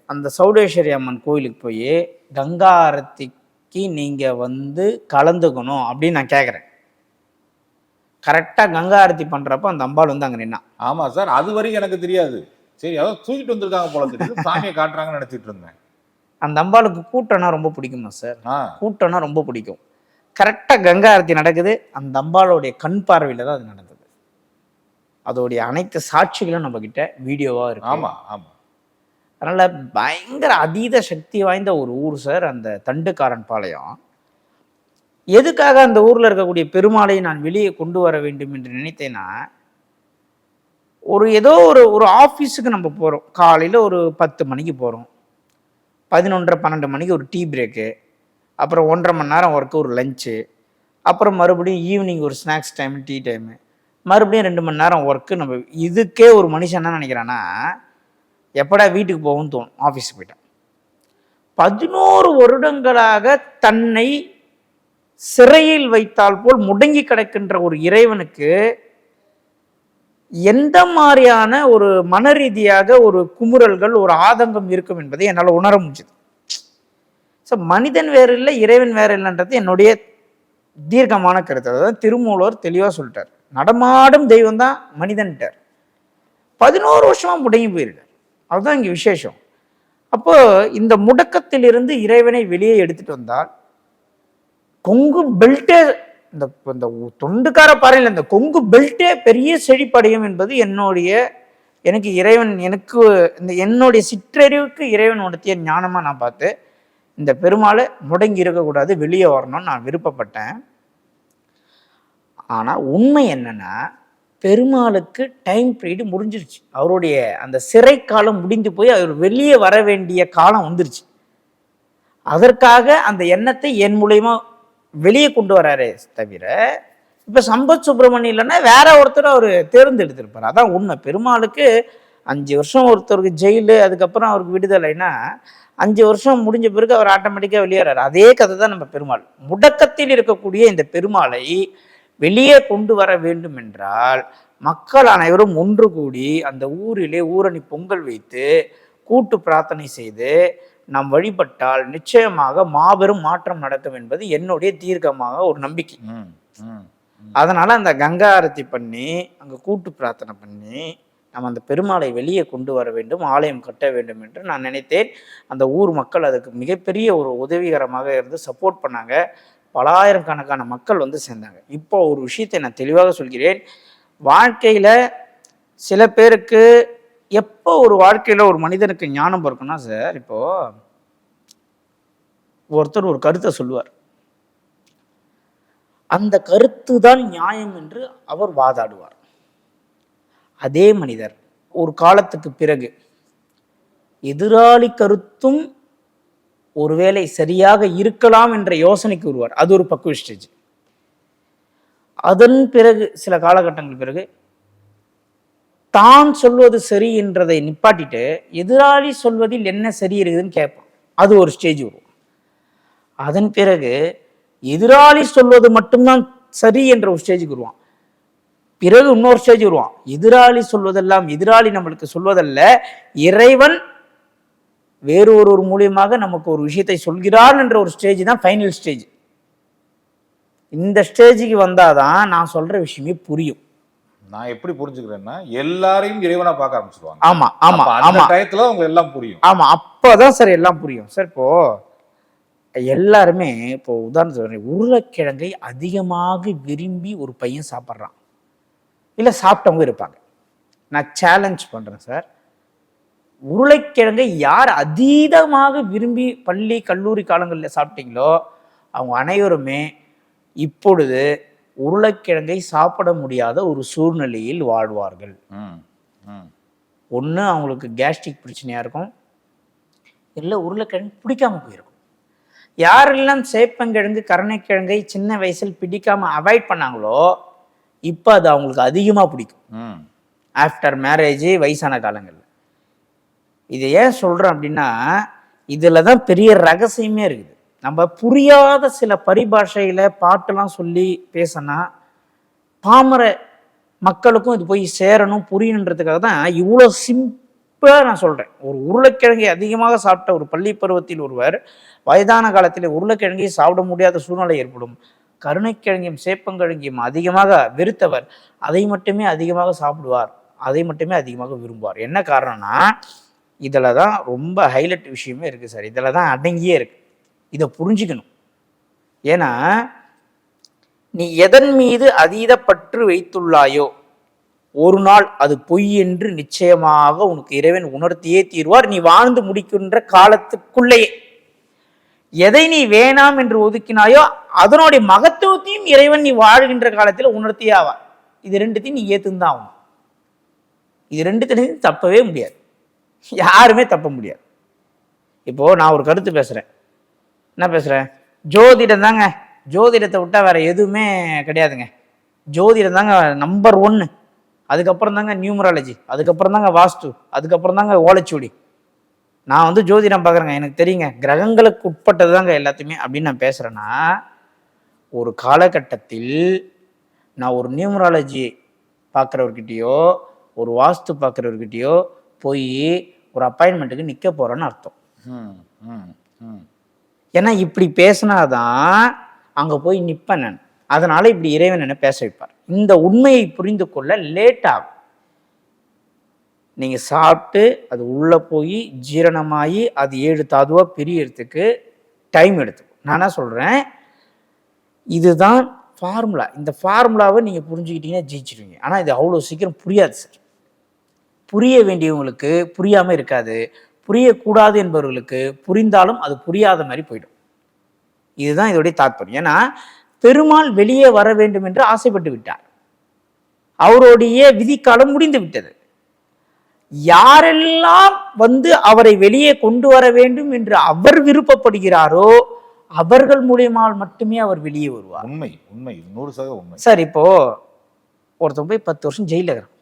அந்த சௌடேஸ்வரி அம்மன் கோயிலுக்கு போய் கங்கா ஆரத்திக்கு நீங்கள் வந்து கலந்துக்கணும் அப்படின்னு நான் கேட்குறேன். கரெக்டாக கங்கா ஆரத்தி பண்ணுறப்ப அந்த அம்பாள் வந்து அங்கே நின்னா. ஆமாம் சார், அது வரைக்கும் எனக்கு தெரியாது. சரி, அதாவது தூக்கிட்டு வந்திருக்காங்க போல தெரியுது, சாமியை காட்டுறாங்கன்னு நினச்சிட்டு இருந்தேன். அந்த அம்பாளுக்கு கூட்டம்னா ரொம்ப பிடிக்குமா சார்? கூட்டம்னா ரொம்ப பிடிக்கும். கரெக்டாக கங்கா ஆரத்தி நடக்குது, அந்த அம்பாளுடைய கண் பார்வையில் தான் அது நடந்தது. அதோடைய அனைத்து சாட்சிகளும் நம்ம கிட்ட வீடியோவாக இருக்கு. ஆமாம் ஆமாம். அதனால் பயங்கர அதீத சக்தி வாய்ந்த ஒரு ஊர் சார் அந்த தண்டுக்காரன் பாளையம். எதுக்காக அந்த ஊரில் இருக்கக்கூடிய பெருமாளை நான் வெளியே கொண்டு வர வேண்டும் என்று நினைத்தேன்னா, ஏதோ ஒரு ஆஃபீஸுக்கு நம்ம போகிறோம், காலையில் ஒரு 10 மணிக்கு போகிறோம், 11:30-12 மணிக்கு ஒரு டீ பிரேக்கு, அப்புறம் 1.5 மணி நேரம் ஒர்க்கு, ஒரு லஞ்சு, அப்புறம் மறுபடியும் ஈவினிங் ஒரு ஸ்நாக்ஸ் டைம், டீ டைமு, மறுபடியும் 2 மணி நேரம் ஒர்க்கு. நம்ம இதுக்கே ஒரு மனுஷன் என்ன நினைக்கிறான்னா, எப்படா வீட்டுக்கு போகும்னு தோணும். ஆஃபீஸுக்கு போயிட்டேன். 11 வருடங்களாக தன்னை சிறையில் வைத்தால் போல் முடங்கி கிடக்கின்ற ஒரு இறைவனுக்கு எந்த மாதிரியான ஒரு மன ரீதியாக ஒரு குமுறல்கள், ஒரு ஆதங்கம் இருக்கும் என்பதை என்னால் உணர முடிஞ்சது. ஸோ மனிதன் வேறு இல்லை, இறைவன் வேறு இல்லைன்றது என்னுடைய தீர்க்கமான கருத்து. அதாவது திருமூலர் தெளிவாக சொல்லிட்டார், நடமாடும் தெய்வம் தான் மனிதன்ட்டார். 11 வருஷமா முடங்கி போயிருக்கார். அதுதான் இங்கே விசேஷம். அப்போ இந்த முடக்கத்திலிருந்து இறைவனை வெளியே எடுத்துட்டு வந்தால் கொங்கு பெல்ட்டே, இந்த தொண்டுக்கார பாறையில் இந்த கொங்கு பெல்ட்டே பெரிய செழிப்படையும் என்பது எனக்கு இறைவன், எனக்கு என்னுடைய சிற்றறிவுக்கு இறைவன் உணர்த்திய ஞானமாக நான் பார்த்து, இந்த பெருமாளை முடங்கி இருக்கக்கூடாது, வெளியே வரணும்னு நான் விருப்பப்பட்டேன். ஆனால் உண்மை என்னன்னா, பெருமாளுக்கு டைம் பீரியட் முடிஞ்சிருச்சு. அவருடைய அந்த சிறை காலம் முடிந்து போய் அவர் வெளியே வர வேண்டிய காலம் வந்துருச்சு. அதற்காக அந்த எண்ணத்தை என் மூலியமா வெளியே கொண்டு வராரே தவிர, இப்ப சம்பத் சுப்பிரமணியம் இல்லைன்னா வேற ஒருத்தர் அவர் தேர்ந்தெடுத்திருப்பார். அதான் உண்மை. பெருமாளுக்கு 5 வருஷம் ஒருத்தருக்கு ஜெயிலு, அதுக்கப்புறம் அவருக்கு விடுதலைன்னா 5 வருஷம் முடிஞ்ச பிறகு அவர் ஆட்டோமேட்டிக்காக வெளியேறாரு. அதே கதை தான் நம்ம பெருமாள். முடக்கத்தில் இருக்கக்கூடிய இந்த பெருமாளை வெளியே கொண்டு வர வேண்டும் என்றால் மக்கள் அனைவரும் ஒன்று கூடி அந்த ஊரிலே ஊரணி பொங்கல் வைத்து கூட்டு பிரார்த்தனை செய்து நாம் வழிபட்டால் நிச்சயமாக மாபெரும் மாற்றம் நடக்கும் என்பது என்னுடைய தீர்க்கமாக ஒரு நம்பிக்கை. அதனால அந்த கங்கா ஆரத்தி பண்ணி அங்கே கூட்டு பிரார்த்தனை பண்ணி நம்ம அந்த பெருமாளை வெளியே கொண்டு வர வேண்டும், ஆலயம் கட்ட வேண்டும் என்று நான் நினைத்தேன். அந்த ஊர் மக்கள் அதுக்கு மிகப்பெரிய ஒரு உதவிகரமாக இருந்து சப்போர்ட் பண்ணாங்க. பலாயிரக்கணக்கான மக்கள் வந்து சேர்ந்தாங்க. இப்போ ஒரு விஷயத்தை நான் தெளிவாக சொல்கிறேன். வாழ்க்கையில் சில பேருக்கு எப்போ ஒரு வாழ்க்கையில் ஒரு மனிதனுக்கு ஞானம் பிறக்குன்னா சார், இப்போ ஒருத்தர் ஒரு கருத்தை சொல்லுவார், அந்த கருத்து தான் நியாயம் என்று அவர் வாதாடுவார். அதே மனிதர் ஒரு காலத்துக்கு பிறகு எதிராளி கருத்தும் ஒருவேளை சரியாக இருக்கலாம் என்ற யோசனைக்கு வருவார். அது ஒரு பக்குவ ஸ்டேஜ். அதன் பிறகு சில காலகட்டங்கள் பிறகு தான் சொல்வது சரி என்றதை நிப்பாட்டிட்டு எதிராளி சொல்வதில் என்ன சரி இருக்குதுன்னு கேட்பான். அது ஒரு ஸ்டேஜ் வரும். அதன் பிறகு எதிராளி சொல்வது மட்டும்தான் சரி என்ற ஒரு ஸ்டேஜுக்கு வருவான். பிறகு இன்னொரு ஸ்டேஜ் வருவான், எதிராளி சொல்வதெல்லாம் எதிராளி நம்மளுக்கு சொல்வதல்ல, இறைவன் வேறு ஒரு மூலியமாக நமக்கு ஒரு விஷயத்தை சொல்கிறார் என்ற ஒரு ஸ்டேஜ் தான் ஃபைனல் ஸ்டேஜ். இந்த ஸ்டேஜுக்கு வந்தாதான் நான் சொல்ற விஷயமே புரியும். நான் எப்படி புரிஞ்சுக்கிறேன்னா, எல்லாரையும் இறைவனா பார்க்க ஆரம்பிச்சிருவாங்க. ஆமா ஆமா ஆமா, டயத்துல அவங்க எல்லாம் புரியும். ஆமா, அப்பதான் சார் எல்லாம் புரியும் சார். இப்போ எல்லாருமே இப்போ உதாரணத்துக்கு உருளைக்கிழங்கை அதிகமாக விரும்பி ஒரு பையன் சாப்பிட்றான், இல்லை சாப்பிட்டவங்க இருப்பாங்க. நான் சேலஞ்ச் பண்றேன் சார், உருளைக்கிழங்கை யார் அதீதமாக விரும்பி பள்ளி கல்லூரி காலங்களில் சாப்பிட்டீங்களோ அவங்க அனைவருமே இப்பொழுது உருளைக்கிழங்கை சாப்பிட முடியாத ஒரு சூழ்நிலையில் வாழ்வார்கள். ஒன்று அவங்களுக்கு கேஸ்ட்ரிக் பிரச்சனையா இருக்கும், இல்லை உருளைக்கிழங்கு பிடிக்காம போயிருக்கும். யாரெல்லாம் சேப்பங்கிழங்கு கருணைக்கிழங்கை சின்ன வயசில் பிடிக்காம அவாய்ட் பண்ணாங்களோ இப்போ அது அவங்களுக்கு அதிகமாக பிடிக்கும் ஆஃப்டர் மேரேஜ், வயசான காலங்களில். இதை ஏன் சொல்கிறேன் அப்படின்னா, இதில் தான் பெரிய ரகசியமே இருக்குது. நம்ம புரியாத சில பரிபாஷையில் பாட்டெல்லாம் சொல்லி பேசினா பாமர மக்களுக்கும் இது போய் சேரணும், புரியணுன்றதுக்காக தான் இவ்வளோ சிம்பிளாக நான் சொல்கிறேன். ஒரு உருளைக்கிழங்கை அதிகமாக சாப்பிட்ட ஒரு பள்ளி பருவத்தில் ஒருவர் வயதான காலத்தில் உருளைக்கிழங்கை சாப்பிட முடியாத சூழ்நிலை ஏற்படும். கருணைக்கிழங்கையும் சேப்பங்கிழங்கையும் அதிகமாக வெறுத்தவர் அதை மட்டுமே அதிகமாக சாப்பிடுவார், அதை மட்டுமே அதிகமாக விரும்புவார். என்ன காரணம்னா, இதில் தான் ரொம்ப ஹைலைட் விஷயமே இருக்குது சார். இதில் தான் அடங்கியே இருக்கு. இதை புரிஞ்சுக்கணும். ஏன்னா நீ எதன் மீது அதீத பற்று வைத்துள்ளாயோ ஒரு நாள் அது பொய் என்று நிச்சயமாக உனக்கு இறைவன் உணர்த்தியே தீர்வார், நீ வாழ்ந்து முடிக்கின்ற காலத்துக்குள்ளேயே. எதை நீ வேணாம் என்று ஒதுக்கினாயோ அதனுடைய மகத்துவத்தையும் இறைவன் நீ வாழ்கின்ற காலத்தில் உணர்த்தியே ஆவார். இது ரெண்டுத்தையும் நீ ஏத்துந்தான் ஆகணும். இது ரெண்டுத்தையும் தப்பவே முடியாது, யாருமே தப்ப முடியாது. இப்போ நான் ஒரு கருத்து பேசுறேன், என்ன பேசுறேன், ஜோதிடம் தாங்க, ஜோதிடத்தை விட்டா வேற எதுவுமே கிடையாதுங்க, ஜோதிடம் தாங்க நம்பர் 1, அதுக்கப்புறம் தாங்க நியூமராலஜி, அதுக்கப்புறம் தாங்க வாஸ்து, அதுக்கப்புறம் தாங்க ஓலைச்சுவடி. நான் வந்து ஜோதிடம் பார்க்குறேங்க, எனக்கு தெரியுங்க, கிரகங்களுக்கு உட்பட்டது தாங்க எல்லாத்தையுமே அப்படின்னு நான் பேசுகிறேன்னா, ஒரு காலகட்டத்தில் நான் ஒரு நியூமராலஜி பார்க்குறவர்கிட்டயோ ஒரு வாஸ்து பார்க்குறவர்கிட்டயோ போய் ஒரு அப்பாயின்மெண்ட்டுக்கு நிற்க போகிறேன்னு அர்த்தம். ஏன்னா இப்படி பேசினாதான் அங்கே போய் நிற்பேன் நான். அதனால் இப்படி இறைவன் என்ன பேச வைப்பார். இந்த உண்மையை புரிந்து கொள்ள லேட் ஆகும். நீங்கள் சாப்பிட்டு அது உள்ளே போய் ஜீரணமாகி அது 7 தாதுவாக பிரியறதுக்கு டைம் எடுத்துக்கும். நான் என்ன சொல்கிறேன், இதுதான் ஃபார்முலா. இந்த ஃபார்முலாவை நீங்கள் புரிஞ்சுக்கிட்டீங்கன்னா ஜெயிச்சிடுவீங்க. ஆனால் இது அவ்வளோ சீக்கிரம் புரியாது சார். புரிய வேண்டியவங்களுக்கு புரியாமல் இருக்காது, புரியக்கூடாது என்பவர்களுக்கு புரிந்தாலும் அது புரியாத மாதிரி போயிடும். இதுதான் இதோடைய தாற்பயம். ஏன்னா பெருமாள் வெளியே வர வேண்டும் என்று ஆசைப்பட்டு விட்டார். அவருடைய விதிக்காலம் முடிந்து விட்டது. யாரெல்லாம் அவரை வெளியே கொண்டு வர வேண்டும் என்று அவர் விருப்பப்படுகிறாரோ அவர்கள் மூலியமாக மட்டுமே அவர் வெளியே வருவார். உண்மை உண்மை 100% உண்மை சார். இப்போ ஒருத்தன் போய் 10 வருஷம் ஜெயில இருக்கிறான்,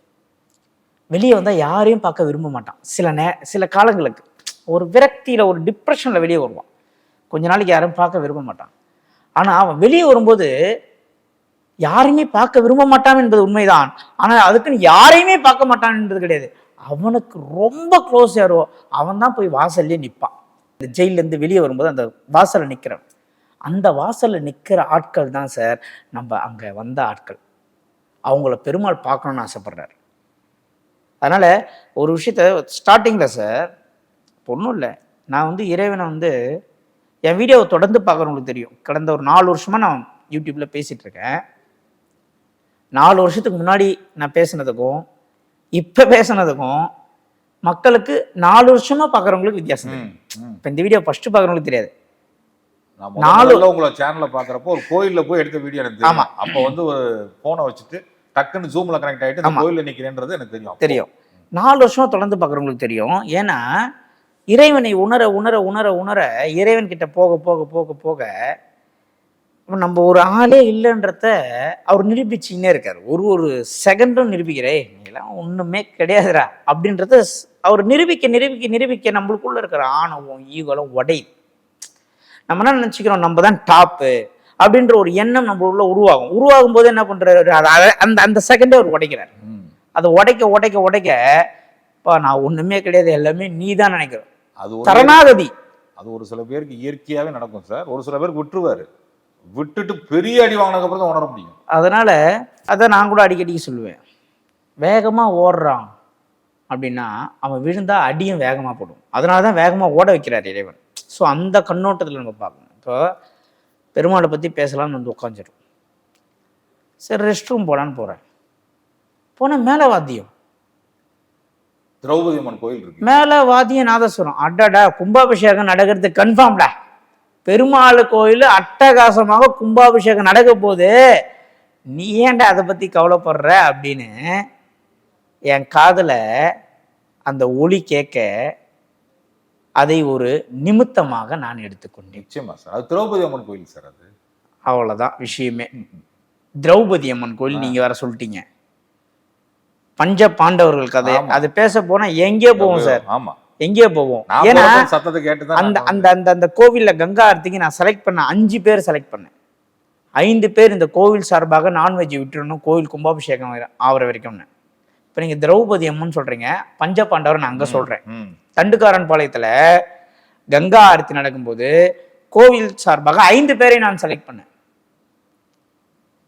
வெளியே வந்தா யாரையும் பார்க்க விரும்ப மாட்டான். சில காலங்களுக்கு ஒரு விரக்தியில ஒரு டிப்ரெஷன்ல வெளியே வருவான், கொஞ்ச நாளைக்கு யாரும் பார்க்க விரும்ப மாட்டான். ஆனா அவன் வெளியே வரும்போது யாரையுமே பார்க்க விரும்ப மாட்டான் என்பது உண்மைதான். ஆனா அதுக்குன்னு யாரையுமே பார்க்க மாட்டான் என்பது கிடையாது. அவனுக்கு ரொம்ப க்ளோஸ் யாரோ அவன் தான் போய் வாசல்லே நிற்பான். இந்த ஜெயில இருந்து வெளியே வரும்போது அந்த வாசல்ல நிற்கிறான். அந்த வாசல்ல நிற்கிற ஆட்கள் தான் சார் நம்ம அங்க வந்த ஆட்கள். அவங்கள பெருமாள் பார்க்கணும்னு ஆசைப்படுறாரு. அதனால ஒரு விஷயத்த ஸ்டார்டிங்ல சார் ஒன்றும் இல்லை, நான் இறைவனை என் வீடியோவை தொடர்ந்து பார்க்குறவங்களுக்கு தெரியும். கடந்த ஒரு 4 வருஷமா நான் யூடியூப்ல பேசிட்டு இருக்கேன். 4 வருஷத்துக்கு முன்னாடி நான் பேசினதுக்கும் இப்ப பேசினதுக்கும் மக்களுக்கு 4 வருஷமா பார்க்குறவங்களுக்கு வித்தியாசம். இப்போ இந்த வீடியோ ஃபர்ஸ்ட் பார்க்குறவங்களுக்கு தெரியாது. 4 உங்களை சேனல்ல பார்க்குறப்போ ஒரு கோயில்ல போய் எடுத்த வீடியோ எனக்கு தெரியும். அப்போ ஒரு போனை வச்சுட்டு டக்குன்னு ஜூம்ல கனெக்ட் ஆகிட்டு அந்த கோயில்ல நிற்கிறேன்றது எனக்கு தெரியும். 4 வருஷமா தொடர்ந்து பார்க்குறவங்களுக்கு தெரியும். ஏன்னா இறைவனை உணர உணர உணர உணர இறைவன் கிட்ட போக போக போக போக நம்ம ஒரு ஆளே இல்லைன்றத அவர் நிரூபிச்சுன்னே இருக்காரு. ஒரு செகண்டும் நிரூபிக்கிறே நீலாம் ஒண்ணுமே கிடையாதுரா அப்படின்றத அவர் நிரூபிக்க நிரூபிக்க நிரூபிக்க நம்மளுக்குள்ள இருக்கிற ஆணவம் ஈகோலம் உடையுது. நம்ம என்ன நினைச்சுக்கிறோம், நம்ம தான் டாப்பு அப்படின்ற ஒரு எண்ணம் நம்ம உள்ள உருவாகும் போது என்ன பண்றாரு, அந்த அந்த செகண்டே அவர் உடைக்கிறார். அதை உடைக்க உடைக்க உடைக்க நான் ஒண்ணுமே கிடையாது எல்லாமே நீ தான் நினைக்கிறோம். அது சரணாகதி. அது ஒரு சில பேருக்கு இயற்கையாவே நடக்கும் சார். ஒரு சில பேருக்கு விட்டுருவாரு, விட்டுட்டு பெரிய அடி வாங்கினதுக்கு அப்புறம் தான் உணர முடியும். அதனால அதை நான் கூட அடிக்கடி சொல்லுவேன், வேகமா ஓடுறான் அப்படின்னா அவன் விழுந்தா அடியும் வேகமா போடும். அதனாலதான் வேகமா ஓட வைக்கிறார் இறைவன். ஸோ அந்த கண்ணோட்டத்தில் நம்ம பார்க்கணும். இப்போ பெருமாளை பத்தி பேசலாம்னு உட்காந்துரும். சரி ரெஸ்ட் ரூம் போலான்னு போறேன், போன மேல வாத்தியம், திரௌபதி அம்மன் கோயில் இருக்கு, மேல வாத்தியம் நாதஸ்வரம். அடடா கும்பாபிஷேகம் நடக்கிறது கன்ஃபார்ம்டா, பெருமாள் கோயில் அட்டகாசமாக கும்பாபிஷேகம் நடக்க போது, நீ ஏன்டா அதை பத்தி கவலைப்படுற அப்படின்னு என் காதுல அந்த ஒலி கேட்க அதை ஒரு நிமித்தமாக நான் எடுத்துக்கொண்டேன். நிச்சயமா சார், அது திரௌபதி அம்மன் கோயில் சார். அது அவ்வளவுதான் விஷயமே. திரௌபதி அம்மன் கோயில் நீங்க வேற சொல்லிட்டீங்க. பஞ்ச பாண்டவர்கள் கதை அது பேச போனா எங்கே போவோம் சார். ஆமா எங்கே போவோம். ஏன்னா அந்த அந்த அந்த அந்த கோவில்ல கங்கா ஆரத்திக்கு நான் செலக்ட் பண்ண 5 பேர் செலக்ட் பண்ணேன். 5 பேர் இந்த கோவில் சார்பாக நான்வெஜ் விட்டுறணும், கோவில் கும்பாபிஷேகம் ஆகிற வரைக்கும்னு. இப்ப நீங்க திரௌபதி அம்மன் சொல்றீங்க, பஞ்ச பாண்டவர் நான் அங்க சொல்றேன். தண்டுக்காரன் பாளையத்துல கங்கா ஆரத்தி நடக்கும்போது கோவில் சார்பாக 5 பேரை நான் செலக்ட் பண்ணேன்.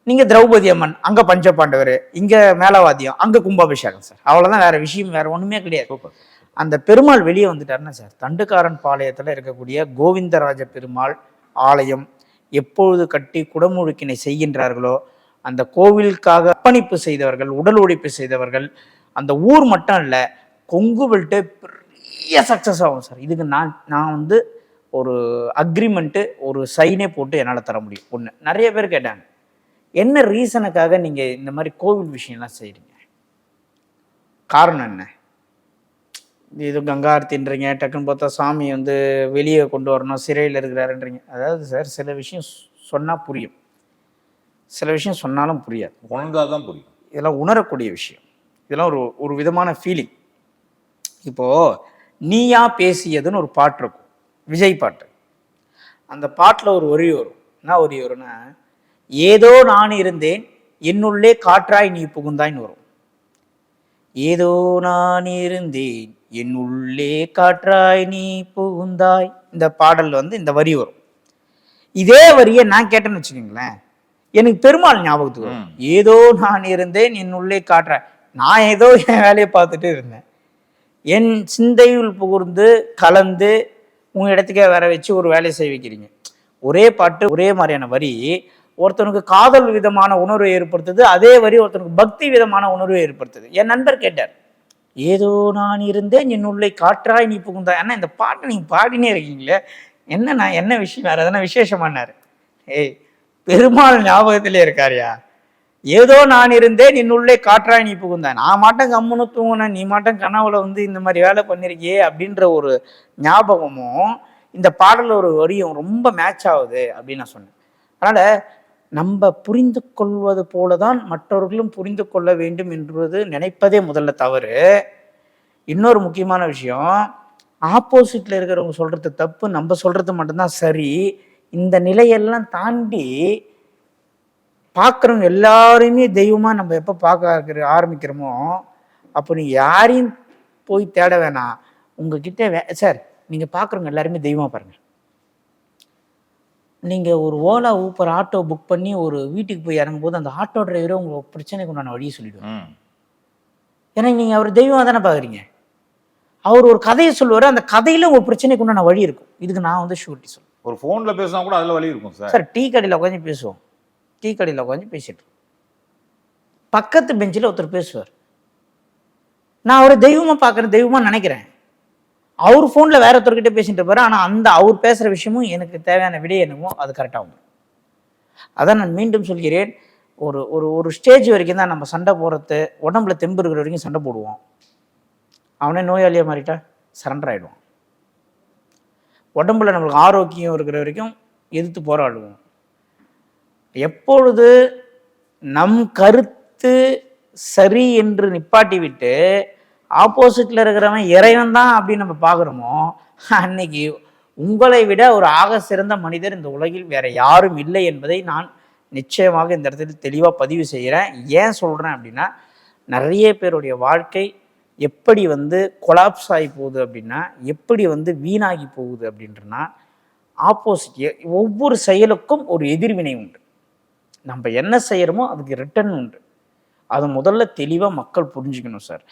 நீங்க திரௌபதி அம்மன், அங்க பஞ்ச பாண்டவர், இங்க மேலவாதியம், அங்க கும்பாபிஷேகம் சார். அவ்வளவுதான், வேற விஷயம் வேற ஒண்ணுமே கிடையாது. அந்த பெருமாள் வெளியே வந்துட்டாருன்னா சார், தண்டுக்காரன் பாளையத்துல இருக்கக்கூடிய கோவிந்தராஜ பெருமாள் ஆலயம் எப்பொழுது கட்டி குடமுழுக்கினை செய்கின்றார்களோ, அந்த கோவிலுக்காக அர்ப்பணிப்பு செய்தவர்கள், உடல் உழைப்பு செய்தவர்கள், அந்த ஊர் மட்டும் இல்லை கொங்கு பெல்ட்டே பெரிய சக்சஸ் ஆகும் சார். இதுக்கு நான் ஒரு அக்ரிமெண்ட்டு ஒரு சைனே போட்டு என்னால் தர முடியும். ஒன்று, நிறைய பேர் கேட்டாங்க என்ன ரீசனுக்காக நீங்கள் இந்த மாதிரி கோவில் விஷயம்லாம் செய்கிறீங்க, காரணம் என்ன, இது கங்கா ஆர்த்தின்றீங்க, டக்குன்னு பார்த்தா சாமி வெளியே கொண்டு வரணும், சிறையில் இருக்கிறாருன்றீங்க. அதாவது சார் சில விஷயம் சொன்னால் புரியும், சில விஷயம் சொன்னாலும் புரியாது. உணர்ந்தாதான் புரியும். இதெல்லாம் உணரக்கூடிய விஷயம். இதெல்லாம் ஒரு விதமான ஃபீலிங். இப்போது நீயா பேசியதுன்னு ஒரு பாட்டு இருக்கும், விஜய் பாட்டு. அந்த பாட்டில் ஒரு வரி வரும். என்ன வரி வரும்னா, ஏதோ நான் இருந்தேன் என்னுள்ளே காற்றாய் நீ புகுந்தாய்ன்னு வரும். ஏதோ நான் இருந்தேன் என் உள்ளே காற்றாய் நீ புகுந்தாய். இந்த பாடல் இந்த வரி வரும். இதே வரியை நான் கேட்டேன்னு வச்சுக்கோங்களேன், எனக்கு பெருமாள் ஞாபகத்துக்கு வரும். ஏதோ நான் இருந்தேன் என் உள்ளே காற்றாய். நான் ஏதோ என் வேலையை பார்த்துட்டு இருந்தேன், என் சிந்தையுள் புகுந்து கலந்து உங்க இடத்துக்கே வர வச்சு ஒரு வேலையை செய்ய வைக்கிறீங்க. ஒரே பாட்டு ஒரே மாதிரியான வரி ஒருத்தனுக்கு காதல் விதமான உணர்வை ஏற்படுத்துது, அதே வரி ஒருத்தனுக்கு பக்தி விதமான உணர்வை ஏற்படுத்துது. என் நண்பர் கேட்டார், ஏதோ நான் இருந்தேன் என் உள்ளே காற்றாய் நீ புகுந்தாய். அண்ணா இந்த பாட்டை நீங்கள் பாடினே இருக்கீங்களே, என்னண்ணா என்ன விஷயம், வேறு எதனா விசேஷமானார்? ஏய், பெருமாள் ஞாபகத்திலே இருக்காருயா. ஏதோ நான் இருந்தேன் என் உள்ளே காற்றாய் நீ புகுந்தாய். நான் மாட்டம் கம்முன்னு தூங்கினேன், நீ மாட்டம் கனவுல வந்து இந்த மாதிரி வேலை பண்ணிருக்கியே அப்படின்ற ஒரு ஞாபகமும் இந்த பாடல் ஒரு வரியும் ரொம்ப மேட்ச் ஆகுது அப்படின்னு நான் சொன்னேன். அதனால நம்ம புரிந்து கொள்வது போலதான் மற்றவர்களும் புரிந்து கொள்ள வேண்டும் என்பது நினைப்பதே முதல்ல தவறு. இன்னொரு முக்கியமான விஷயம், ஆப்போசிட்ல இருக்கிறவங்க சொல்றது தப்பு, நம்ம சொல்றது மட்டும்தான் சரி. இந்த நிலையெல்லாம் தாண்டி பார்க்குறவங்க எல்லாரையுமே தெய்வமா நம்ம எப்போ பார்க்க ஆரம்பிக்கிறோமோ, அப்போ நீ யாரையும் போய் தேட வேணாம். உங்ககிட்ட சார், நீங்க பார்க்குறவங்க எல்லாருமே தெய்வமா பாருங்க. நீங்கள் ஒரு ஓலா ஊப்பர் ஆட்டோ புக் பண்ணி ஒரு வீட்டுக்கு போய் இறங்கும்போது அந்த ஆட்டோ டிரைவரை உங்கள் பிரச்சனைக்கு உண்டான வழியை சொல்லிவிடுவேன். ஏன்னா நீங்கள் அவர் தெய்வமாக தானே பார்க்குறீங்க. அவர் ஒரு கதையை சொல்லுவார், அந்த கதையில் ஒரு பிரச்சனைக்கு உண்டான வழி இருக்கும். இதுக்கு நான் வந்து ஷூரிட்டி சொல்லுவேன். ஒரு ஃபோனில் பேசினா கூட அதில் வழி இருக்கும் சார். சார், டீ கடையில் உட்காந்து பேசுவோம், டீ கடையில் உட்காந்து பேசிட்டு பக்கத்து பெஞ்சில் ஒருத்தர் பேசுவார். நான் அவரை தெய்வமாக பார்க்குறேன், தெய்வமாக நினைக்கிறேன். அவர் ஃபோனில் வேற ஒருத்தர்கிட்ட பேசிட்டு இருப்பாரு, ஆனால் அந்த அவர் பேசுகிற விஷயமும் எனக்கு தேவையான விடை என்னமோ அது கரெக்டாக வந்துடும். அதான் நான் மீண்டும் சொல்கிறேன், ஒரு ஒரு ஒரு ஸ்டேஜ் வரைக்கும் தான் நம்ம சண்டை போடுறது. உடம்புல தெம்பு இருக்கிற வரைக்கும் சண்டை போடுவோம். அவனே நோயாளியாக மாறிட்டா சரண்டர் ஆகிடுவான். உடம்புல நம்மளுக்கு ஆரோக்கியம் இருக்கிற வரைக்கும் எதிர்த்து போராடுவோம். எப்பொழுது நம் கருத்து சரி என்று நிப்பாட்டி விட்டு ஆப்போசிட்ல இருக்கிறவன் இறைவன் தான் அப்படின்னு நம்ம பார்க்குறோமோ, அன்னைக்கு உங்களை விட ஒரு ஆக சிறந்த மனிதர் இந்த உலகில் வேற யாரும் இல்லை என்பதை நான் நிச்சயமாக இந்த இடத்துல தெளிவாக பதிவு செய்கிறேன். ஏன் சொல்கிறேன் அப்படின்னா, நிறைய பேருடைய வாழ்க்கை எப்படி வந்து கொலாப்ஸ் ஆகி போகுது அப்படின்னா, எப்படி வந்து வீணாகி போகுது அப்படின்றனா, ஆப்போசிட் ஒவ்வொரு செயலுக்கும் ஒரு எதிர்வினை உண்டு. நம்ம என்ன செய்கிறோமோ அதுக்கு ரிட்டர்ன் உண்டு. அதை முதல்ல தெளிவாக மக்கள் புரிஞ்சுக்கணும் சார்.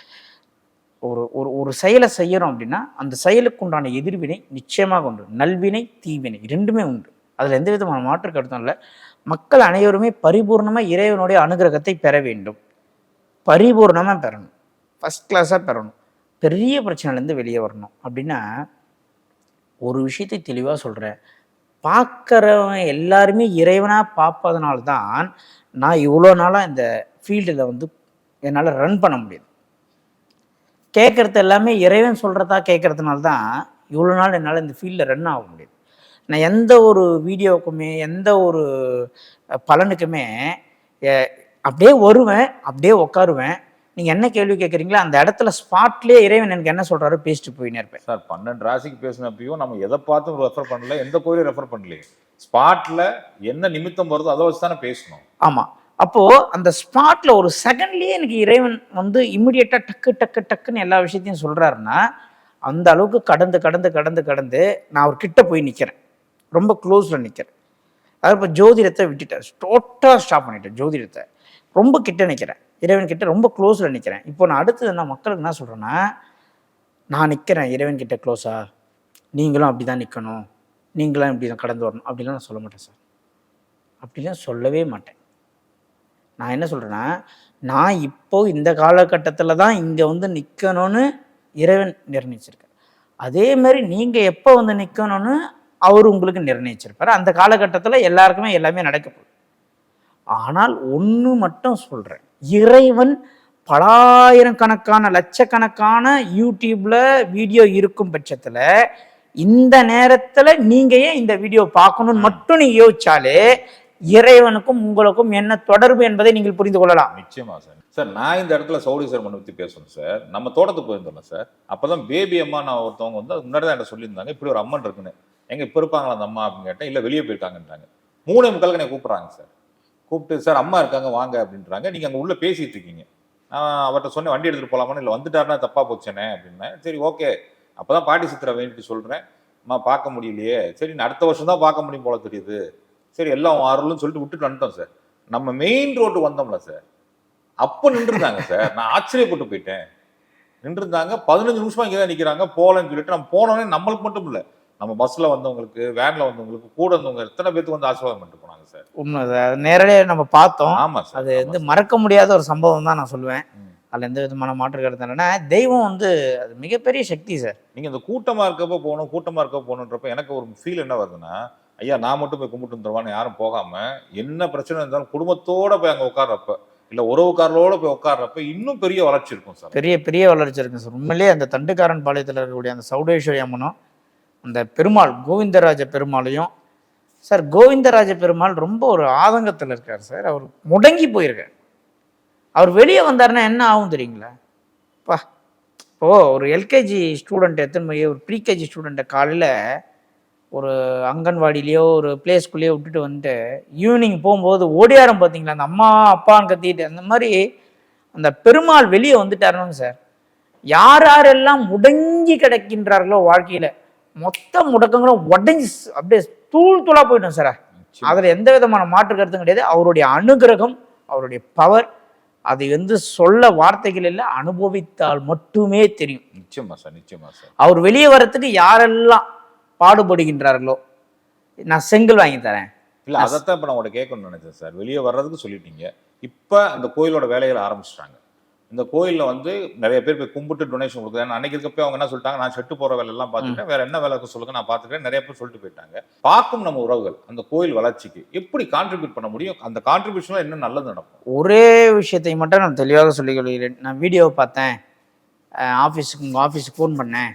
ஒரு ஒரு ஒரு செயலை செய்யறோம் அப்படின்னா அந்த செயலுக்கு உண்டான எதிர்வினை நிச்சயமாக உண்டு. நல்வினை தீவினை ரெண்டுமே உண்டு. அதில் எந்த விதமான மாற்று கருத்தும் இல்லை. மக்கள் அனைவருமே பரிபூர்ணமாக இறைவனுடைய அனுகிரகத்தை பெற வேண்டும். பரிபூர்ணமாக பெறணும், ஃபஸ்ட் கிளாஸாக பெறணும், பெரிய பிரச்சனைலேருந்து வெளியே வரணும். அப்படின்னா ஒரு விஷயத்தை தெளிவாக சொல்கிறேன், பார்க்குறவன் எல்லாருமே இறைவனாக பார்ப்பதனால்தான் நான் இவ்வளோ நாளாக இந்த ஃபீல்டில் வந்து என்னால் ரன் பண்ண முடியுது. கேட்குறது எல்லாமே இறைவன் சொல்கிறதா கேட்குறதுனால தான் இவ்வளோ நாள் என்னால் இந்த ஃபீல்டில் ரன் ஆக முடியுது. நான் எந்த ஒரு வீடியோவுக்குமே எந்த ஒரு பலனுக்குமே அப்படியே வருவேன், அப்படியே உட்காருவேன். நீங்கள் என்ன கேள்வி கேட்குறீங்களோ அந்த இடத்துல ஸ்பாட்லேயே இறைவன் எனக்கு என்ன சொல்கிறாரோ பேசிட்டு போயினே இருப்பேன். சார் 12 ராசிக்கு பேசினப்பையும் நம்ம எதை பார்த்தும் ரெஃபர் பண்ணல, எந்த கோயிலும் ரெஃபர் பண்ணலையே. ஸ்பாட்டில் என்ன நிமித்தம் வருதோ அதை வச்சு தானே பேசணும். ஆமாம். அப்போது அந்த ஸ்பாட்டில் ஒரு செகண்ட்லேயே எனக்கு இறைவன் வந்து இம்மிடியேட்டாக டக்கு டக்கு டக்குன்னு எல்லா விஷயத்தையும் சொல்கிறாருன்னா அந்த அளவுக்கு கடந்து கடந்து கடந்து கடந்து நான் ஒரு கிட்ட போய் நிற்கிறேன், ரொம்ப க்ளோஸில் நிற்கிறேன். அது இப்போ ஜோதிடத்தை விட்டுட்டேன், டோட்டலாக ஸ்டாப் பண்ணிட்டேன். ஜோதிடத்தை ரொம்ப கிட்ட நிற்கிறேன், இறைவன் கிட்ட ரொம்ப க்ளோஸில் நிற்கிறேன். இப்போ நான் அடுத்தது நான் மக்களுக்கு என்ன சொல்கிறேன்னா, நான் நிற்கிறேன் இறைவன் கிட்ட க்ளோஸாக, நீங்களும் அப்படி தான் நிற்கணும், நீங்களும் இப்படி தான் கடந்து வரணும் அப்படிலாம் நான் சொல்ல மாட்டேன் சார். அப்படிலாம் சொல்லவே மாட்டேன். நான் என்ன சொல்கிறேன்னா, நான் இப்போது இந்த காலகட்டத்தில் தான் இங்கே வந்து நிற்கணும்னு இறைவன் நிர்ணயிச்சிருக்கார். அதே மாதிரி நீங்கள் எப்போ வந்து நிற்கணும்னு அவர் உங்களுக்கு நிர்ணயிச்சிருப்பார். அந்த காலகட்டத்தில் எல்லாருக்குமே எல்லாமே நடக்கப்போகுது. ஆனால் ஒன்று மட்டும் சொல்கிறேன், இறைவன் பலாயிரக்கணக்கான லட்சக்கணக்கான யூடியூப்ல வீடியோ இருக்கும் பட்சத்தில் இந்த நேரத்தில் நீங்கள் ஏன் இந்த வீடியோ பார்க்கணும்னு மட்டும் நீங்கள் யோசிச்சாலே இறைவனுக்கும் உங்களுக்கும் என்ன தொடர்பு என்பதை நீங்கள் புரிந்து கொள்ளலாம். நிச்சயமா சார். சார், நான் இந்த இடத்துல சௌடி சர்மனை பற்றி பேசணும் சார். நம்ம தோட்டத்துக்கு போயிருந்தோம் சார். அப்போதான் பேபி அம்மா நான் ஒருத்தவங்க வந்து அது முன்னாடி தான் என்கிட்ட சொல்லியிருந்தாங்க, இப்படி ஒரு அம்மன் இருக்குன்னு. எங்க இப்போ இருப்பாங்களா அந்த அம்மா அப்படின்னு கேட்டேன். இல்லை வெளியே போயிருக்காங்கன்றாங்க. 3:45 என்னை கூப்பிட்றாங்க சார். கூப்பிட்டு சார் அம்மா இருக்காங்க வாங்க அப்படின்றாங்க. நீங்கள் அங்கே உள்ளே பேசிட்டு இருக்கீங்க. அவர்கிட்ட சொன்னேன் வண்டி எடுத்துகிட்டு போகலாமான்னு. இல்லை வந்துட்டாருன்னா தப்பாக போச்சேனே அப்படின்னேன். சரி ஓகே, அப்போ தான் பாட்டி சித்திரை வேண்டிட்டு சொல்கிறேன். அம்மா பார்க்க முடியலையே, சரி நான் அடுத்த வருஷம் தான் பார்க்க முடியும் போல தெரியுது, சரி எல்லாம் அருள்னு சொல்லிட்டு விட்டுட்டு வந்துட்டோம் சார். நம்ம மெயின் ரோடு வந்தோம்ல சார், அப்போ நின்றுருந்தாங்க சார். நான் ஆச்சரியப்பட்டு போயிட்டேன். நின்றுருந்தாங்க 15 நிமிஷமா இங்கே தான் நிற்கிறாங்க போகலன்னு சொல்லிட்டு. நம்ம போனோடனே நம்மளுக்கு மட்டும் இல்லை, நம்ம பஸ்ஸில் வந்தவங்களுக்கு, வேனில் வந்தவங்களுக்கு, கூட வந்தவங்க எத்தனை பேருக்கு வந்து ஆசீர்வாதம் பண்ணிட்டு போனாங்க சார். உண்மை சார், நேரடியாக நம்ம பார்த்தோம். ஆமாம் சார், அது வந்து மறக்க முடியாத ஒரு சம்பவம் தான் நான் சொல்லுவேன். அதில் எந்த விதமான மாற்று கருத்து இல்லைன்னா தெய்வம் வந்து அது மிகப்பெரிய சக்தி சார். நீங்க இந்த கூட்டமா இருக்கப்ப போகணும், கூட்டமா இருக்க போகணுன்றப்ப எனக்கு ஒரு ஃபீல் என்ன வருதுன்னா, ஐயா நான் மட்டும் போய் கும்பிட்டு வந்துருவான்னு யாரும் போகாம, என்ன பிரச்சனை இருந்தாலும் குடும்பத்தோட போய் அங்க உட்கார்றப்ப, இல்ல உறவுக்காரர்களோட போய் உட்கார்றப்ப இன்னும் பெரிய வளர்ச்சி இருக்கும் சார். பெரிய பெரிய வளர்ச்சி இருக்குங்க சார். உண்மையிலேயே அந்த தண்டுக்காரன் பாளையத்தில் இருக்கக்கூடிய அந்த சௌடேஸ்வரி அம்மனும் அந்த பெருமாள் கோவிந்தராஜ பெருமாளையும் சார், கோவிந்தராஜ பெருமாள் ரொம்ப ஒரு ஆதங்கத்தில் இருக்கார் சார். அவர் முடங்கி போயிருக்கார். அவர் வெளியே வந்தாருன்னா என்ன ஆகும் தெரியுங்களா? பா ஒரு எல்கேஜி ஸ்டூடெண்ட் எத்தனை போய் ஒரு ப்ரீகேஜி ஸ்டூடெண்ட்டை காலையில் ஒரு அங்கன்வாடியிலையோ ஒரு பிளே ஸ்கூல்லையோ விட்டுட்டு வந்துட்டு ஈவினிங் போகும்போது ஓடியாரம் பார்த்தீங்களா, அந்த அம்மா அப்பான்னு கத்திட்டு அந்த மாதிரி அந்த பெருமாள் வெளியே வந்துட்டாருன்னு சார். யார் யாரெல்லாம் முடங்கி கிடக்கின்றார்களோ வாழ்க்கையில் மொத்த முடக்கங்களும் உடஞ்சி அப்படியே தூள் தூளாக போயிட்டோம் சார். அதில் எந்த விதமான மாற்று கருத்தும் கிடையாது. அவருடைய அனுகிரகம், அவருடைய பவர், அதை வந்து சொல்ல வார்த்தைகள் இல்லை, அனுபவித்தால் மட்டுமே தெரியும். நிச்சயமா சார், நிச்சயமா சார். அவர் வெளியே வர்றதுக்கு யாரெல்லாம் பாடுபடுகின்றார்களோ நான் செங்கல் வாங்கி தரேன். இல்ல அதைத்தான் இப்ப நான் உங்கள்ட்ட கேட்கணும்னு நினைச்சேன் சார். வெளியே வர்றதுக்கு சொல்லிட்டீங்க. இப்ப அந்த கோயிலோட வேலைகளை ஆரம்பிச்சிட்டாங்க. இந்த கோயில்ல வந்து நிறைய பேர் போய் கும்பிட்டு டொனேஷன் கொடுக்குறாங்க. அன்னைக்கு இருக்கப்போ அவங்க என்ன சொல்லிட்டாங்க, நான் செட்டு போற வேலை எல்லாம் பார்த்துட்டேன், வேற என்ன வேலை சொல்லுங்க நான் பார்த்துக்கிறேன், நிறைய பேர் சொல்லிட்டு போயிட்டாங்க. பார்க்கும் நம்ம உறவுகள் அந்த கோயில் வளர்ச்சிக்கு எப்படி கான்ட்ரிபியூட் பண்ண முடியும்? அந்த கான்ட்ரிபியூஷன்ல என்ன நல்லது நடக்கும்? ஒரே விஷயத்தை மட்டும் நான் தெளிவாக சொல்லிக் கொள்கிறேன். நான் வீடியோவை பார்த்தேன், உங்கள் ஆஃபீஸுக்கு ஃபோன் பண்ணேன்,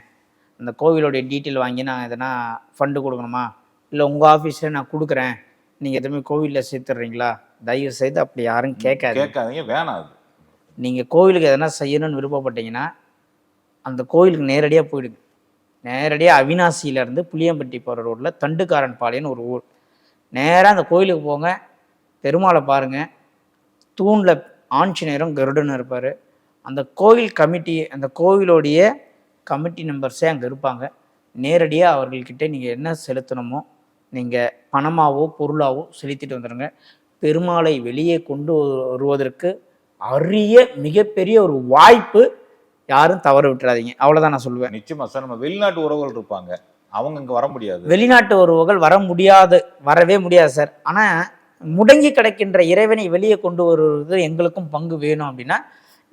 அந்த கோவிலோடைய டீட்டெயில் வாங்கி நான் எதனா ஃபண்டு கொடுக்கணுமா, இல்லை உங்கள் ஆஃபீஸில் நான் கொடுக்குறேன், நீங்கள் எதுவுமே கோவிலில் சேர்த்துட்றீங்களா? தயவு செய்து அப்படி யாரும் கேட்காதீங்க, வேணாம். அது நீங்கள் கோவிலுக்கு எதனா செய்யணும்னு விருப்பப்பட்டீங்கன்னா அந்த கோவிலுக்கு நேரடியாக போயிடுங்க. நேரடியாக அவினாசியிலேருந்து புளியம்பட்டி போகிற ரோட்டில் தண்டுக்காரன் பாளையன்னு ஒரு ஊர். நேராக அந்த கோயிலுக்கு போங்க, பெருமாளை பாருங்கள். தூணில் ஆஞ்சநேயரும் கருடனும் இருப்பார். அந்த கோவில் கமிட்டி, அந்த கோவிலோடைய கமிட்டி மெம்பர்ஸே அங்கே இருப்பாங்க. நேரடியாக அவர்கள்கிட்ட நீங்கள் என்ன செலுத்தணுமோ நீங்கள் பணமாகவோ பொருளாவோ செலுத்திட்டு வந்துடுங்க. பெருமாளை வெளியே கொண்டு வருவதற்கு அரிய மிகப்பெரிய ஒரு வாய்ப்பு, யாரும் தவற விட்டுறாதீங்க. அவ்வளோதான் நான் சொல்லுவேன். நிச்சயமா சார். நம்ம வெளிநாட்டு உறவுகள் இருப்பாங்க, அவங்க இங்கே வர முடியாது. வெளிநாட்டு உறவுகள் வரவே முடியாது சார். ஆனால் முடங்கி கிடக்கின்ற இறைவனை வெளியே கொண்டு வருவது எங்களுக்கும் பங்கு வேணும் அப்படின்னா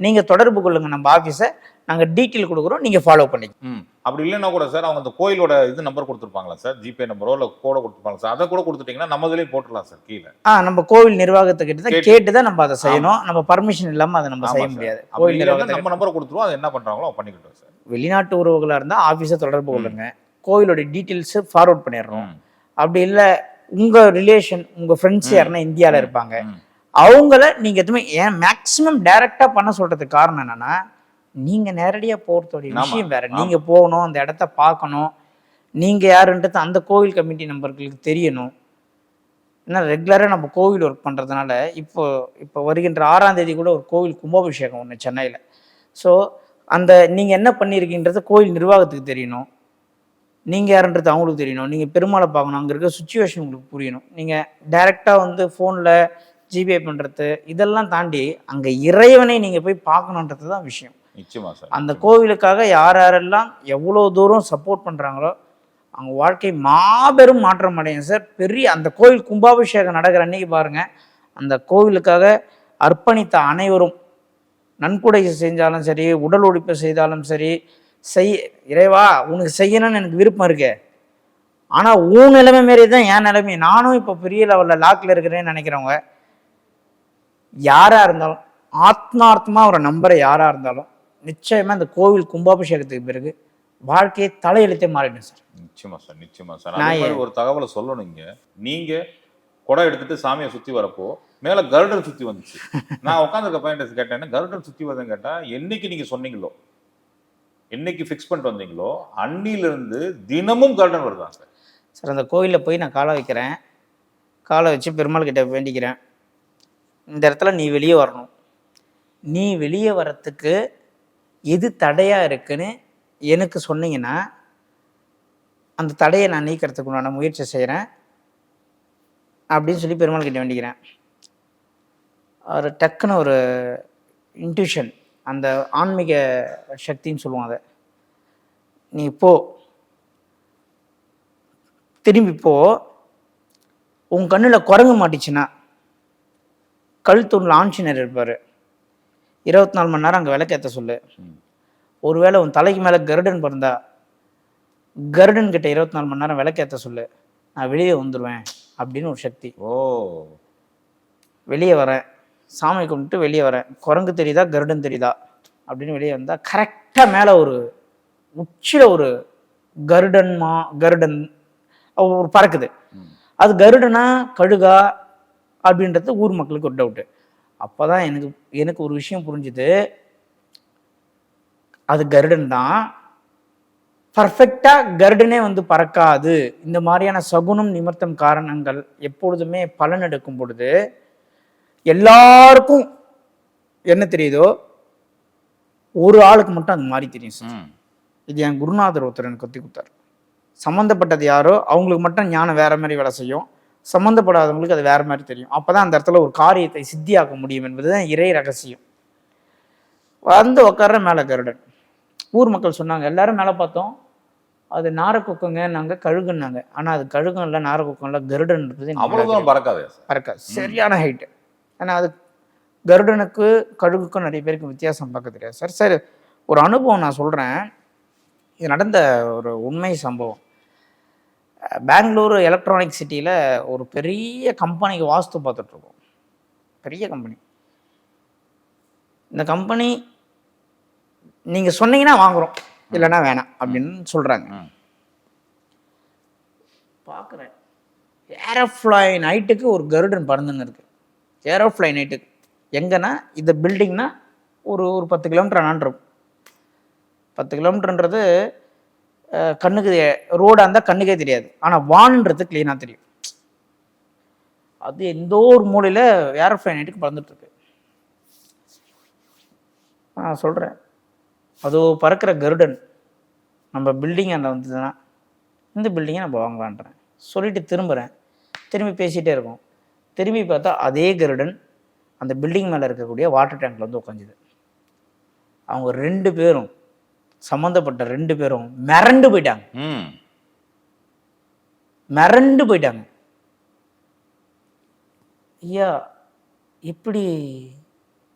நீங்கள் தொடர்பு கொள்ளுங்க நம்ம ஆஃபீஸை, நாங்கள் டீட்டெயில் கொடுக்குறோம், நீங்கள் ஃபாலோ பண்ணிக்கோங்க. அப்படி இல்லைன்னா கூட சார் அவங்க அந்த கோயிலோட இது நம்பர் கொடுத்துருப்பாங்களா சார், ஜிபே நம்பரோ இல்லை கோட கொடுத்துருப்பாங்க சார், அதை கூட கொடுத்துட்டீங்கன்னா நம்ம இதுலேயும் போட்டுடலாம் சார் கீழே. நம்ம கோவில் நிர்வாகத்துக்கிட்ட தான் கேட்டு தான் நம்ம அதை செய்யணும். நம்ம பர்மிஷன் இல்லாமல் அதை நம்ம செய்ய முடியாது. கோயில் நிர்வாகத்தை நம்ம நம்பரை கொடுத்துருவோம், அதை என்ன பண்ணுறாங்களோ பண்ணிக்கிட்டோம் சார். வெளிநாட்டு உறவுகளாக இருந்தால் ஆஃபீஸை தொடர்பு கொள்ளுங்க, கோயிலோட டீட்டெயில்ஸு ஃபார்வர்ட் பண்ணிடுறோம். அப்படி இல்லை உங்கள் ரிலேஷன், உங்கள் ஃப்ரெண்ட்ஸ் யாருன்னா இந்தியாவில் இருப்பாங்க, அவங்கள நீங்கள் எதுவுமே ஏன் மேக்ஸிமம் டைரெக்டாக பண்ண சொல்கிறதுக்கு காரணம் என்னென்னா, நீங்கள் நேரடியாக போகிறதோடைய விஷயம் வேறு. நீங்கள் போகணும், அந்த இடத்த பார்க்கணும், நீங்கள் யாருன்றது அந்த கோவில் கமிட்டி நம்பர்களுக்கு தெரியணும். ஏன்னா ரெகுலராக நம்ம கோவில் ஒர்க் பண்ணுறதுனால இப்போ வருகின்ற 6ஆம் தேதி கூட ஒரு கோவில் கும்பாபிஷேகம் ஒன்று சென்னையில். ஸோ அந்த நீங்கள் என்ன பண்ணியிருக்கீன்றது கோவில் நிர்வாகத்துக்கு தெரியணும், நீங்கள் யாருன்றது அவங்களுக்கு தெரியணும், நீங்கள் பெருமாளை பார்க்கணும், அங்கே இருக்க சுச்சுவேஷன் உங்களுக்கு புரியணும். நீங்கள் டைரெக்டாக வந்து ஃபோனில் ஜிபே பண்ணுறது இதெல்லாம் தாண்டி அங்கே இறைவனை நீங்கள் போய் பார்க்கணுன்றது தான் விஷயம். நிச்சயமா சார். அந்த கோவிலுக்காக யார் யாரெல்லாம் எவ்வளோ தூரம் சப்போர்ட் பண்ணுறாங்களோ அவங்க வாழ்க்கை மாபெரும் மாற்றம் அடையும் சார். பெரிய அந்த கோவில் கும்பாபிஷேகம் நடக்கிற அன்னைக்கு பாருங்கள், அந்த கோவிலுக்காக அர்ப்பணித்த அனைவரும் நன்கொடை செஞ்சாலும் சரி, உடல் உழைப்பு செய்தாலும் சரி, இறைவா உனக்கு செய்யணும்னு எனக்கு விருப்பம் இருக்கு, ஆனால் உன் நிலைமை மாரி தான் என் நிலைமை, நானும் இப்போ பெரிய லெவலில் லாக்கில் இருக்கிறேன்னு நினைக்கிறவங்க யாராக இருந்தாலும், ஆத்மார்த்தமாக ஒரு நம்பரை யாராக இருந்தாலும் நிச்சயமாக இந்த கோவில் கும்பாபிஷேகத்துக்கு பிறகு வாழ்க்கையை தலையெழுத்தே மாறிடும் சார். நிச்சயமா சார், நிச்சயமா சார். நான் ஒரு தகவலை சொல்லணுங்க. நீங்கள் குடம் எடுத்துட்டு சாமியை சுற்றி வரப்போ மேலே கருடன் சுற்றி வந்துச்சு. நான் உட்காந்துருக்க பையன் கேட்டேன், கருடன் சுற்றி வருதுன்னு கேட்டால் என்னைக்கு நீங்கள் சொன்னீங்களோ, என்னைக்கு ஃபிக்ஸ் பண்ணிட்டு வந்தீங்களோ அன்னிலிருந்து தினமும் கருடன் வருதான் சார். சார் அந்த கோயிலில் போய் நான் காலை வைக்கிறேன், காலை வச்சு பெருமாள் கிட்ட வேண்டிக்கிறேன், இந்த இடத்துல நீ வெளியே வரணும், நீ வெளியே வரத்துக்கு எது தடையாக இருக்குன்னு எனக்கு சொன்னீங்கன்னா அந்த தடையை நான் நீக்கிறதுக்கு உண்டான முயற்சி செய்கிறேன் அப்படின்னு சொல்லி பெருமாள் கிட்ட வேண்டிக்கிறேன். ஒரு டக்குன்னு ஒரு இன்ட்யூஷன், அந்த ஆன்மீக சக்தின்னு சொல்லுவோம், அதை நீ போ, திரும்பி போ, உன் கண்ணில் குரங்கு மாட்டிச்சுன்னா கல் தூணில் ஆஞ்சநேயர் இருப்பார், 24 மணி நேரம் அங்கே விளக்கேற்ற சொல்லு. ஒருவேளை உன் தலைக்கு மேலே கருடன் பிறந்தா கருடன் கிட்ட 24 மணி நேரம் விளக்கேற்ற சொல்லு, நான் வெளியே வந்துடுவேன் அப்படின்னு ஒரு சக்தி. வெளியே வரேன், சாமி கும்பிட்டு வெளியே வரேன், குரங்கு தெரியுதா கருடன் தெரியுதா அப்படின்னு வெளியே வந்தால் கரெக்டாக மேலே ஒரு உச்சியில் ஒரு கருடன் ஒரு பறக்குது. அது கருடனா கழுகா அப்படின்றது ஊர் மக்களுக்கு ஒரு டவுட்டு. அப்போ தான் எனக்கு ஒரு விஷயம் புரிஞ்சுது, அது கருடன் தான். பர்ஃபெக்டாக கருடனே வந்து பறக்காது. இந்த மாதிரியான சகுனம் நிமித்தம் காரணங்கள் எப்பொழுதுமே பலன் எடுக்கும் பொழுது எல்லாருக்கும் என்ன தெரியுதோ ஒரு ஆளுக்கு மட்டும் அந்த மாதிரி தெரியும் சார். இது என் குருநாதர் ஒருத்தர் எனக்கு கற்றுக் கொடுத்தார். சம்மந்தப்பட்டது யாரோ அவங்களுக்கு மட்டும் ஞானம் வேற மாதிரி வேலை செய்யும், சம்மந்தப்படாதவங்களுக்கு அது வேற மாதிரி தெரியும். அப்போதான் அந்த இடத்துல ஒரு காரியத்தை சித்தியாக்க முடியும் என்பதுதான் இறை ரகசியம். வந்து உட்கார்ற மேலே கருடன். ஊர் மக்கள் சொன்னாங்க, எல்லாரும் மேலே பார்த்தோம், அது நாரக்குக்கங்க, நாங்கள் கழுகுன்னாங்க. ஆனால் அது கழுகும் இல்லை, நாரக்குக்கம் இல்லை, கருடன்றது பறக்காது. சரியான ஹைட்டு. ஏன்னா அது கருடனுக்கு கழுகுக்கும் நிறைய பேருக்கு வித்தியாசம் பார்க்க தெரியாது சார். சரி, ஒரு அனுபவம் நான் சொல்கிறேன். இது நடந்த ஒரு உண்மை சம்பவம். பெங்களூரு எலக்ட்ரானிக் சிட்டியில் ஒரு பெரிய கம்பெனிக்கு வாஸ்து பார்த்துட்ருக்கோம். பெரிய கம்பெனி. இந்த கம்பெனி நீங்கள் சொன்னீங்கன்னா வாங்குகிறோம், இல்லைன்னா வேணாம் அப்படின்னு சொல்கிறாங்க. பார்க்குறேன், ஏரோஃப்ளை நைட்டுக்கு ஒரு கருடன் பறந்துன்னு இருக்கு. ஏரோஃப்ளை நைட்டுக்கு எங்கன்னா இந்த பில்டிங்னா ஒரு 10 கிலோமீட்டர் ஆனான் இருக்கும். 10 கிலோமீட்டர்ன்றது கண்ணுக்கு ரோடாக இருந்தால் கண்ணுக்கே தெரியாது, ஆனால் வான்ன்றது கிளீனாக தெரியும். அது எந்த ஒரு மூலையில் ஏரோஃப்ளை நைட்டுக்கு பறந்துட்டுருக்கு. நான் சொல்கிறேன், அதோ பறக்கிற கருடன் நம்ம பில்டிங் அந்த வந்ததுன்னா இந்த பில்டிங்கை நம்ம வாங்கலான்றேன் சொல்லிட்டு திரும்பி பேசிகிட்டே இருக்கோம். திரும்பி பார்த்தா அதே கருடன் அந்த பில்டிங் மேலே இருக்கக்கூடிய வாட்டர் டேங்க்ல வந்து உட்காந்துது. அவங்க 2 பேரும், சம்மந்தப்பட்ட 2 பேரும் மிரண்டு போயிட்டாங்க. ஐயா, எப்படி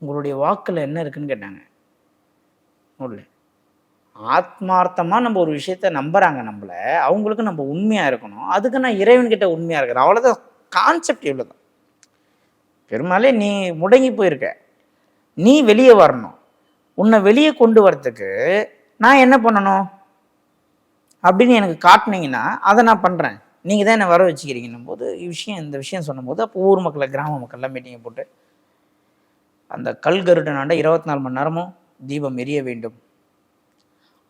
உங்களுடைய வாக்கில் என்ன இருக்குன்னு கேட்டாங்க. இல்லை, ஆத்மார்த்தமாக நம்ம ஒரு விஷயத்த நம்புறாங்க நம்மளை, அவங்களுக்கு நம்ம உண்மையாக இருக்கணும். அதுக்கு நான் இறைவன்கிட்ட உண்மையாக இருக்கிறேன், அவ்வளோதான். கான்செப்ட் இவ்வளோ தான். பெரும்பாலே நீ முடங்கி போயிருக்க, நீ வெளியே வரணும். உன்னை வெளியே கொண்டு வரத்துக்கு நான் என்ன பண்ணணும் அப்படின்னு எனக்கு காட்டினீங்கன்னா அதை நான் பண்ணுறேன். நீங்கள் தான் என்னை வர வச்சுக்கிறீங்கன்னும் போது இந்த விஷயம் சொன்னும்போது, அப்போ ஊர் மக்களை, கிராம மக்கள்லாம் மீட்டிங்கை போட்டு அந்த கல்கருடனாண்ட 24 மணி நேரமும் தீபம் எரிய வேண்டும்,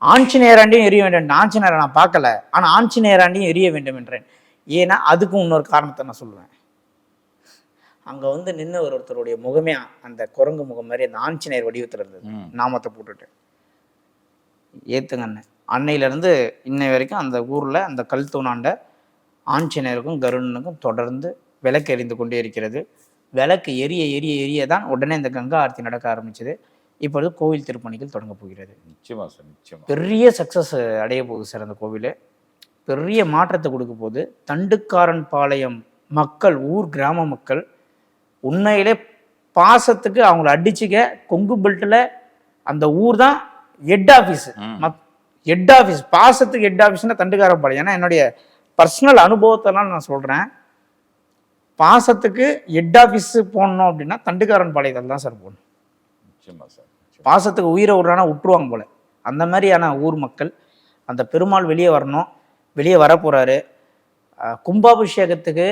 ஆஞ்சநேயராண்டியும் எரிய வேண்டும். ஆஞ்சநேயரை நான் பார்க்கல, ஆனால் ஆஞ்சநேயராண்டியும் எரிய வேண்டும் என்றேன். ஏன்னா அதுக்கும் இன்னொரு காரணத்தை நான் சொல்லுவேன். அங்கே வந்து நின்று ஒருத்தருடைய முகமே அந்த குரங்கு முகம் மாதிரி அந்த ஆஞ்சநேயர் வடிவத்தில் இருந்தது, நாமத்தை போட்டுட்டு. ஏற்றுங்க அன்னையிலேருந்து இன்னை வரைக்கும் அந்த ஊரில் அந்த கல் தூணாண்ட ஆஞ்சநேயருக்கும் கருடனுக்கும் தொடர்ந்து விளக்கு எரிந்து கொண்டே இருக்கிறது. விளக்கு எரிய தான் உடனே இந்த கங்கா ஆரத்தி நடக்க ஆரம்பிச்சது. இப்பொழுது கோவில் திருப்பணிகள் தொடங்க போகிறது. நிச்சயமா சார், நிச்சயமா பெரிய சக்ஸஸ் அடைய போகுது சார். அந்த கோவில் பெரிய மாற்றத்தை கொடுக்க போகுது. தண்டுக்காரன் பாளையம் மக்கள், ஊர் கிராம மக்கள் உண்மையிலே பாசத்துக்கு அவங்கள அடிச்சுக்க கொங்கு பெல்ட்டில் அந்த ஊர் தான் ஹெட் ஆஃபீஸு. ஹெட் ஆஃபீஸ், பாசத்துக்கு ஹெட் ஆஃபீஸ்னா தண்டுக்காரன் பாளையம். ஏன்னா என்னுடைய பர்சனல் அனுபவத்தெல்லாம் நான் சொல்கிறேன். பாசத்துக்கு ஹெட் ஆஃபீஸ் போடணும் அப்படின்னா தண்டுக்காரன் பாளையத்தில் தான் சார் போகணும். பாசத்துக்கு உயிரை விடுறானா விட்டுருவாங்க போல. அந்த மாதிரியான ஊர் மக்கள். அந்த பெருமாள் வெளியே வரணும், வெளியே வரப்போகிறாரு. கும்பாபிஷேகத்துக்கு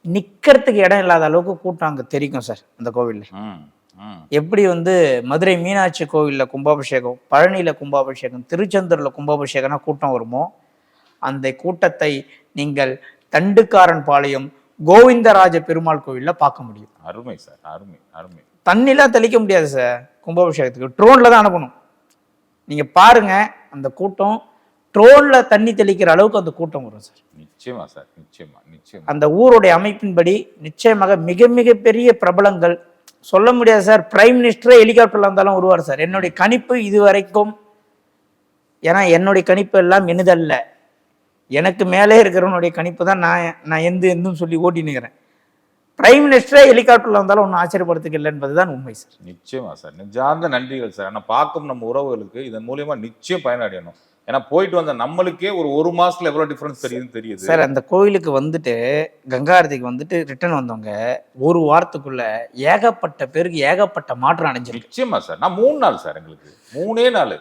நிற்கிறதுக்கு இடம் இல்லாத அளவுக்கு கூட்டம் அங்கே தெரிக்கும் சார் அந்த கோவிலில். எப்படி வந்து மதுரை மீனாட்சி கோவிலில் கும்பாபிஷேகம், பழனியில் கும்பாபிஷேகம், திருச்செந்தூரில் கும்பாபிஷேகம்னா கூட்டம் வருமோ, அந்த கூட்டத்தை நீங்கள் தண்டுக்காரன் பாளையம் கோவிந்தராஜ பெருமாள் கோவிலில் பார்க்க முடியும். அருமை சார், அருமை அருமை. தண்ணிலாம் தெளிக்க முடியாது சார் கும்பாபிஷேகத்துக்கு, ட்ரோனில் தான் அனுப்பணும். நீங்கள் பாருங்க, அந்த கூட்டம் ட்ரோனில் தண்ணி தெளிக்கிற அளவுக்கு அந்த கூட்டம் வரும் சார். நிச்சயமா சார், நிச்சயமா நிச்சயமா. அந்த ஊருடைய அமைப்பின்படி நிச்சயமாக மிக மிக பெரிய பிரபலங்கள் சொல்ல முடியாது சார். பிரைம் மினிஸ்டரே ஹெலிகாப்டர்ல இருந்தாலும் வருவார் சார். என்னுடைய கணிப்பு இது வரைக்கும், ஏன்னா என்னுடைய கணிப்பு எல்லாம் என்னதல்ல, எனக்கு மேலே இருக்கிறவனுடைய கணிப்பு தான் நான் எந்தும் சொல்லி ஓட்டினுக்கிறேன். பிரைம் மினிஸ்டரே ஹெலிகாப்டர்ல வந்தாலும் ஒன்றும் ஆச்சரியப்படுறதுக்கு இல்லை என்பதுதான் உண்மை சார். நிச்சயமா சார், நெஞ்சார்ந்த நன்றிகள் சார். ஆனால் பார்க்கும் நம்ம உறவுகளுக்கு இதன் மூலியமா நிச்சயம் பயனடையணும். ஏன்னா போயிட்டு வந்த நம்மளுக்கே ஒரு மாசத்துல எவ்வளவு டிஃபரன்ஸ் தெரியுதுன்னு தெரியுது சார். அந்த கோயிலுக்கு வந்துட்டு கங்காரதிக்கு வந்துட்டு ரிட்டர்ன் வந்தவங்க ஒரு வாரத்துக்குள்ள ஏகப்பட்ட பேருக்கு ஏகப்பட்ட மாற்றம் அடைஞ்சிருக்கு. நிச்சயமா சார். நான் 3 நாள் சார், எங்களுக்கு 3 நாள்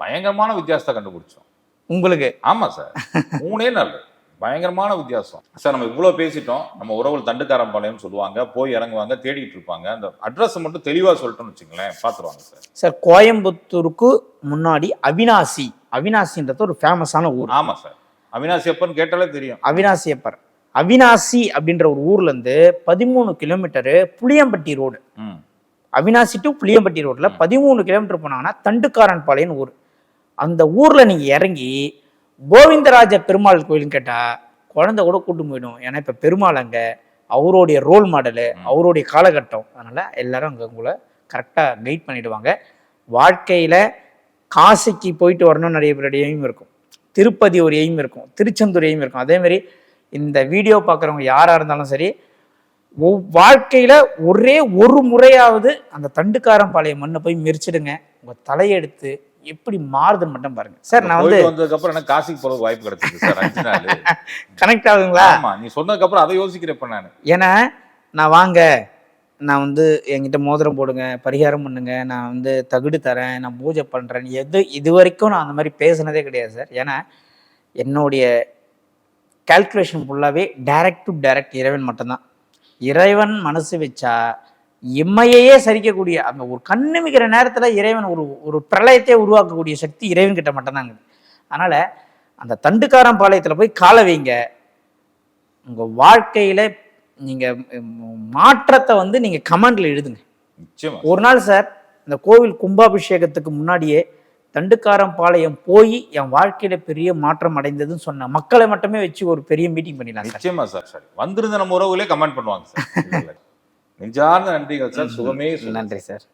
பயங்கரமான வித்தியாசத்தை கண்டுபிடிச்சோம் உங்களுக்கு. ஆமா சார், 3 நாள் பயங்கரமான வித்தியாசம் சார். நம்ம இவ்வளவு பேசிட்டோம். நம்ம உறவுகள் தண்டுக்காரம்பாளையம் சொல்லுவாங்க, போய் இறங்குவாங்க, தேடிட்டு இருப்பாங்க. அந்த அட்ரஸ் மட்டும் தெளிவா சொல்லிட்டோம்னு வச்சுங்களேன், பாத்துருவாங்க சார். சார் கோயம்புத்தூருக்கு முன்னாடி அவினாசின்றது ஒரு ஃபேமஸான ஊர். ஆமா சார், அவினாசி அப்பன்னு கேட்டாலே தெரியும். அவினாசியப்பர். அவினாசி அப்படின்ற ஒரு ஊர்ல இருந்து 13 kilometre Puliyampatti road. Avinashi to Puliyampatti ரோட்ல 13 கிலோமீட்டர் போனாங்கன்னா தண்டுக்காரன் பாளையம் ஊர். அந்த ஊர்ல நீங்க இறங்கி கோவிந்தராஜ பெருமாள் கோயில்னு கேட்டா குழந்தை கூட கூட்டு போயிடும். ஏன்னா இப்ப பெருமாள் அங்க அவருடைய ரோல் மாடலு, அவருடைய காலகட்டம். அதனால எல்லாரும் அங்க உங்களை கரெக்டா கைட் பண்ணிடுவாங்க. வாழ்க்கையில காசிக்கு போயிட்டு வரணும்னு நிறைய பேருடைய எய்ம் இருக்கும், திருப்பதி ஒரு எய்ம் இருக்கும், திருச்செந்தூர் எய்ம் இருக்கும். அதே மாதிரி இந்த வீடியோ பார்க்குறவங்க யாரா இருந்தாலும் சரி, வாழ்க்கையில ஒரே ஒரு முறையாவது அந்த தண்டுக்காரம்பாளையம் மண்ணை போய் மெரிச்சிடுங்க. உங்க தலையெடுத்து எப்படி மாறுதுன்னு மட்டும் பாருங்க சார். நான் வந்து வந்ததுக்கு அப்புறம் எனக்கு காசிக்கு போறது வாய்ப்பு கிடைச்சது சார். 5 நாள் கனெக்ட் ஆகுதுங்களா? ஆமா, நீ சொன்னதுக்கு அப்புறம் அதை யோசிக்கிறப்ப நான் ஏன்னா நான் வாங்க, நான் வந்து என்கிட்ட மோதிரம் போடுங்க, பரிகாரம் பண்ணுங்க, நான் வந்து தகுடு தரேன், நான் பூஜை பண்றேன், இது வரைக்கும் நான் அந்த மாதிரி பேசுனதே கிடையாது சார். ஏன்னா என்னுடைய கால்குலேஷன் ஃபுல்லாவே டைரக்ட் டு டைரக்ட் இறைவன் மட்டும்தான். இறைவன் மனசு வச்சா இம்மையே சரிக்கக்கூடிய அந்த ஒரு கண்ணுமிக்கிற நேரத்துல இறைவன் ஒரு பிரளயத்தை உருவாக்கக்கூடிய சக்தி இறைவன் கிட்ட மட்டும்தாங்க. அதனால அந்த தண்டுக்காரம்பாளையத்துல போய் காலை வைங்க. உங்க வாழ்க்கையில நீங்க மாற்றத்தை வந்து நீங்க கமெண்ட்ல எழுதுங்க. நிச்சயமா ஒரு நாள் சார் இந்த கோவில் கும்பாபிஷேகத்துக்கு முன்னாடியே தண்டுக்காரம்பாளையம் போய் என் வாழ்க்கையில பெரிய மாற்றம் அடைந்ததுன்னு சொன்ன மக்களை மட்டுமே வச்சு ஒரு பெரிய மீட்டிங் பண்ணிடலாம். நிச்சயமா சார். சரி, வந்திருந்த நம்ம உறவுகளே கமெண்ட் பண்ணுவாங்க சார். நெஞ்சார்ந்த நன்றிகள் சார். சுகமே. நன்றி சார்.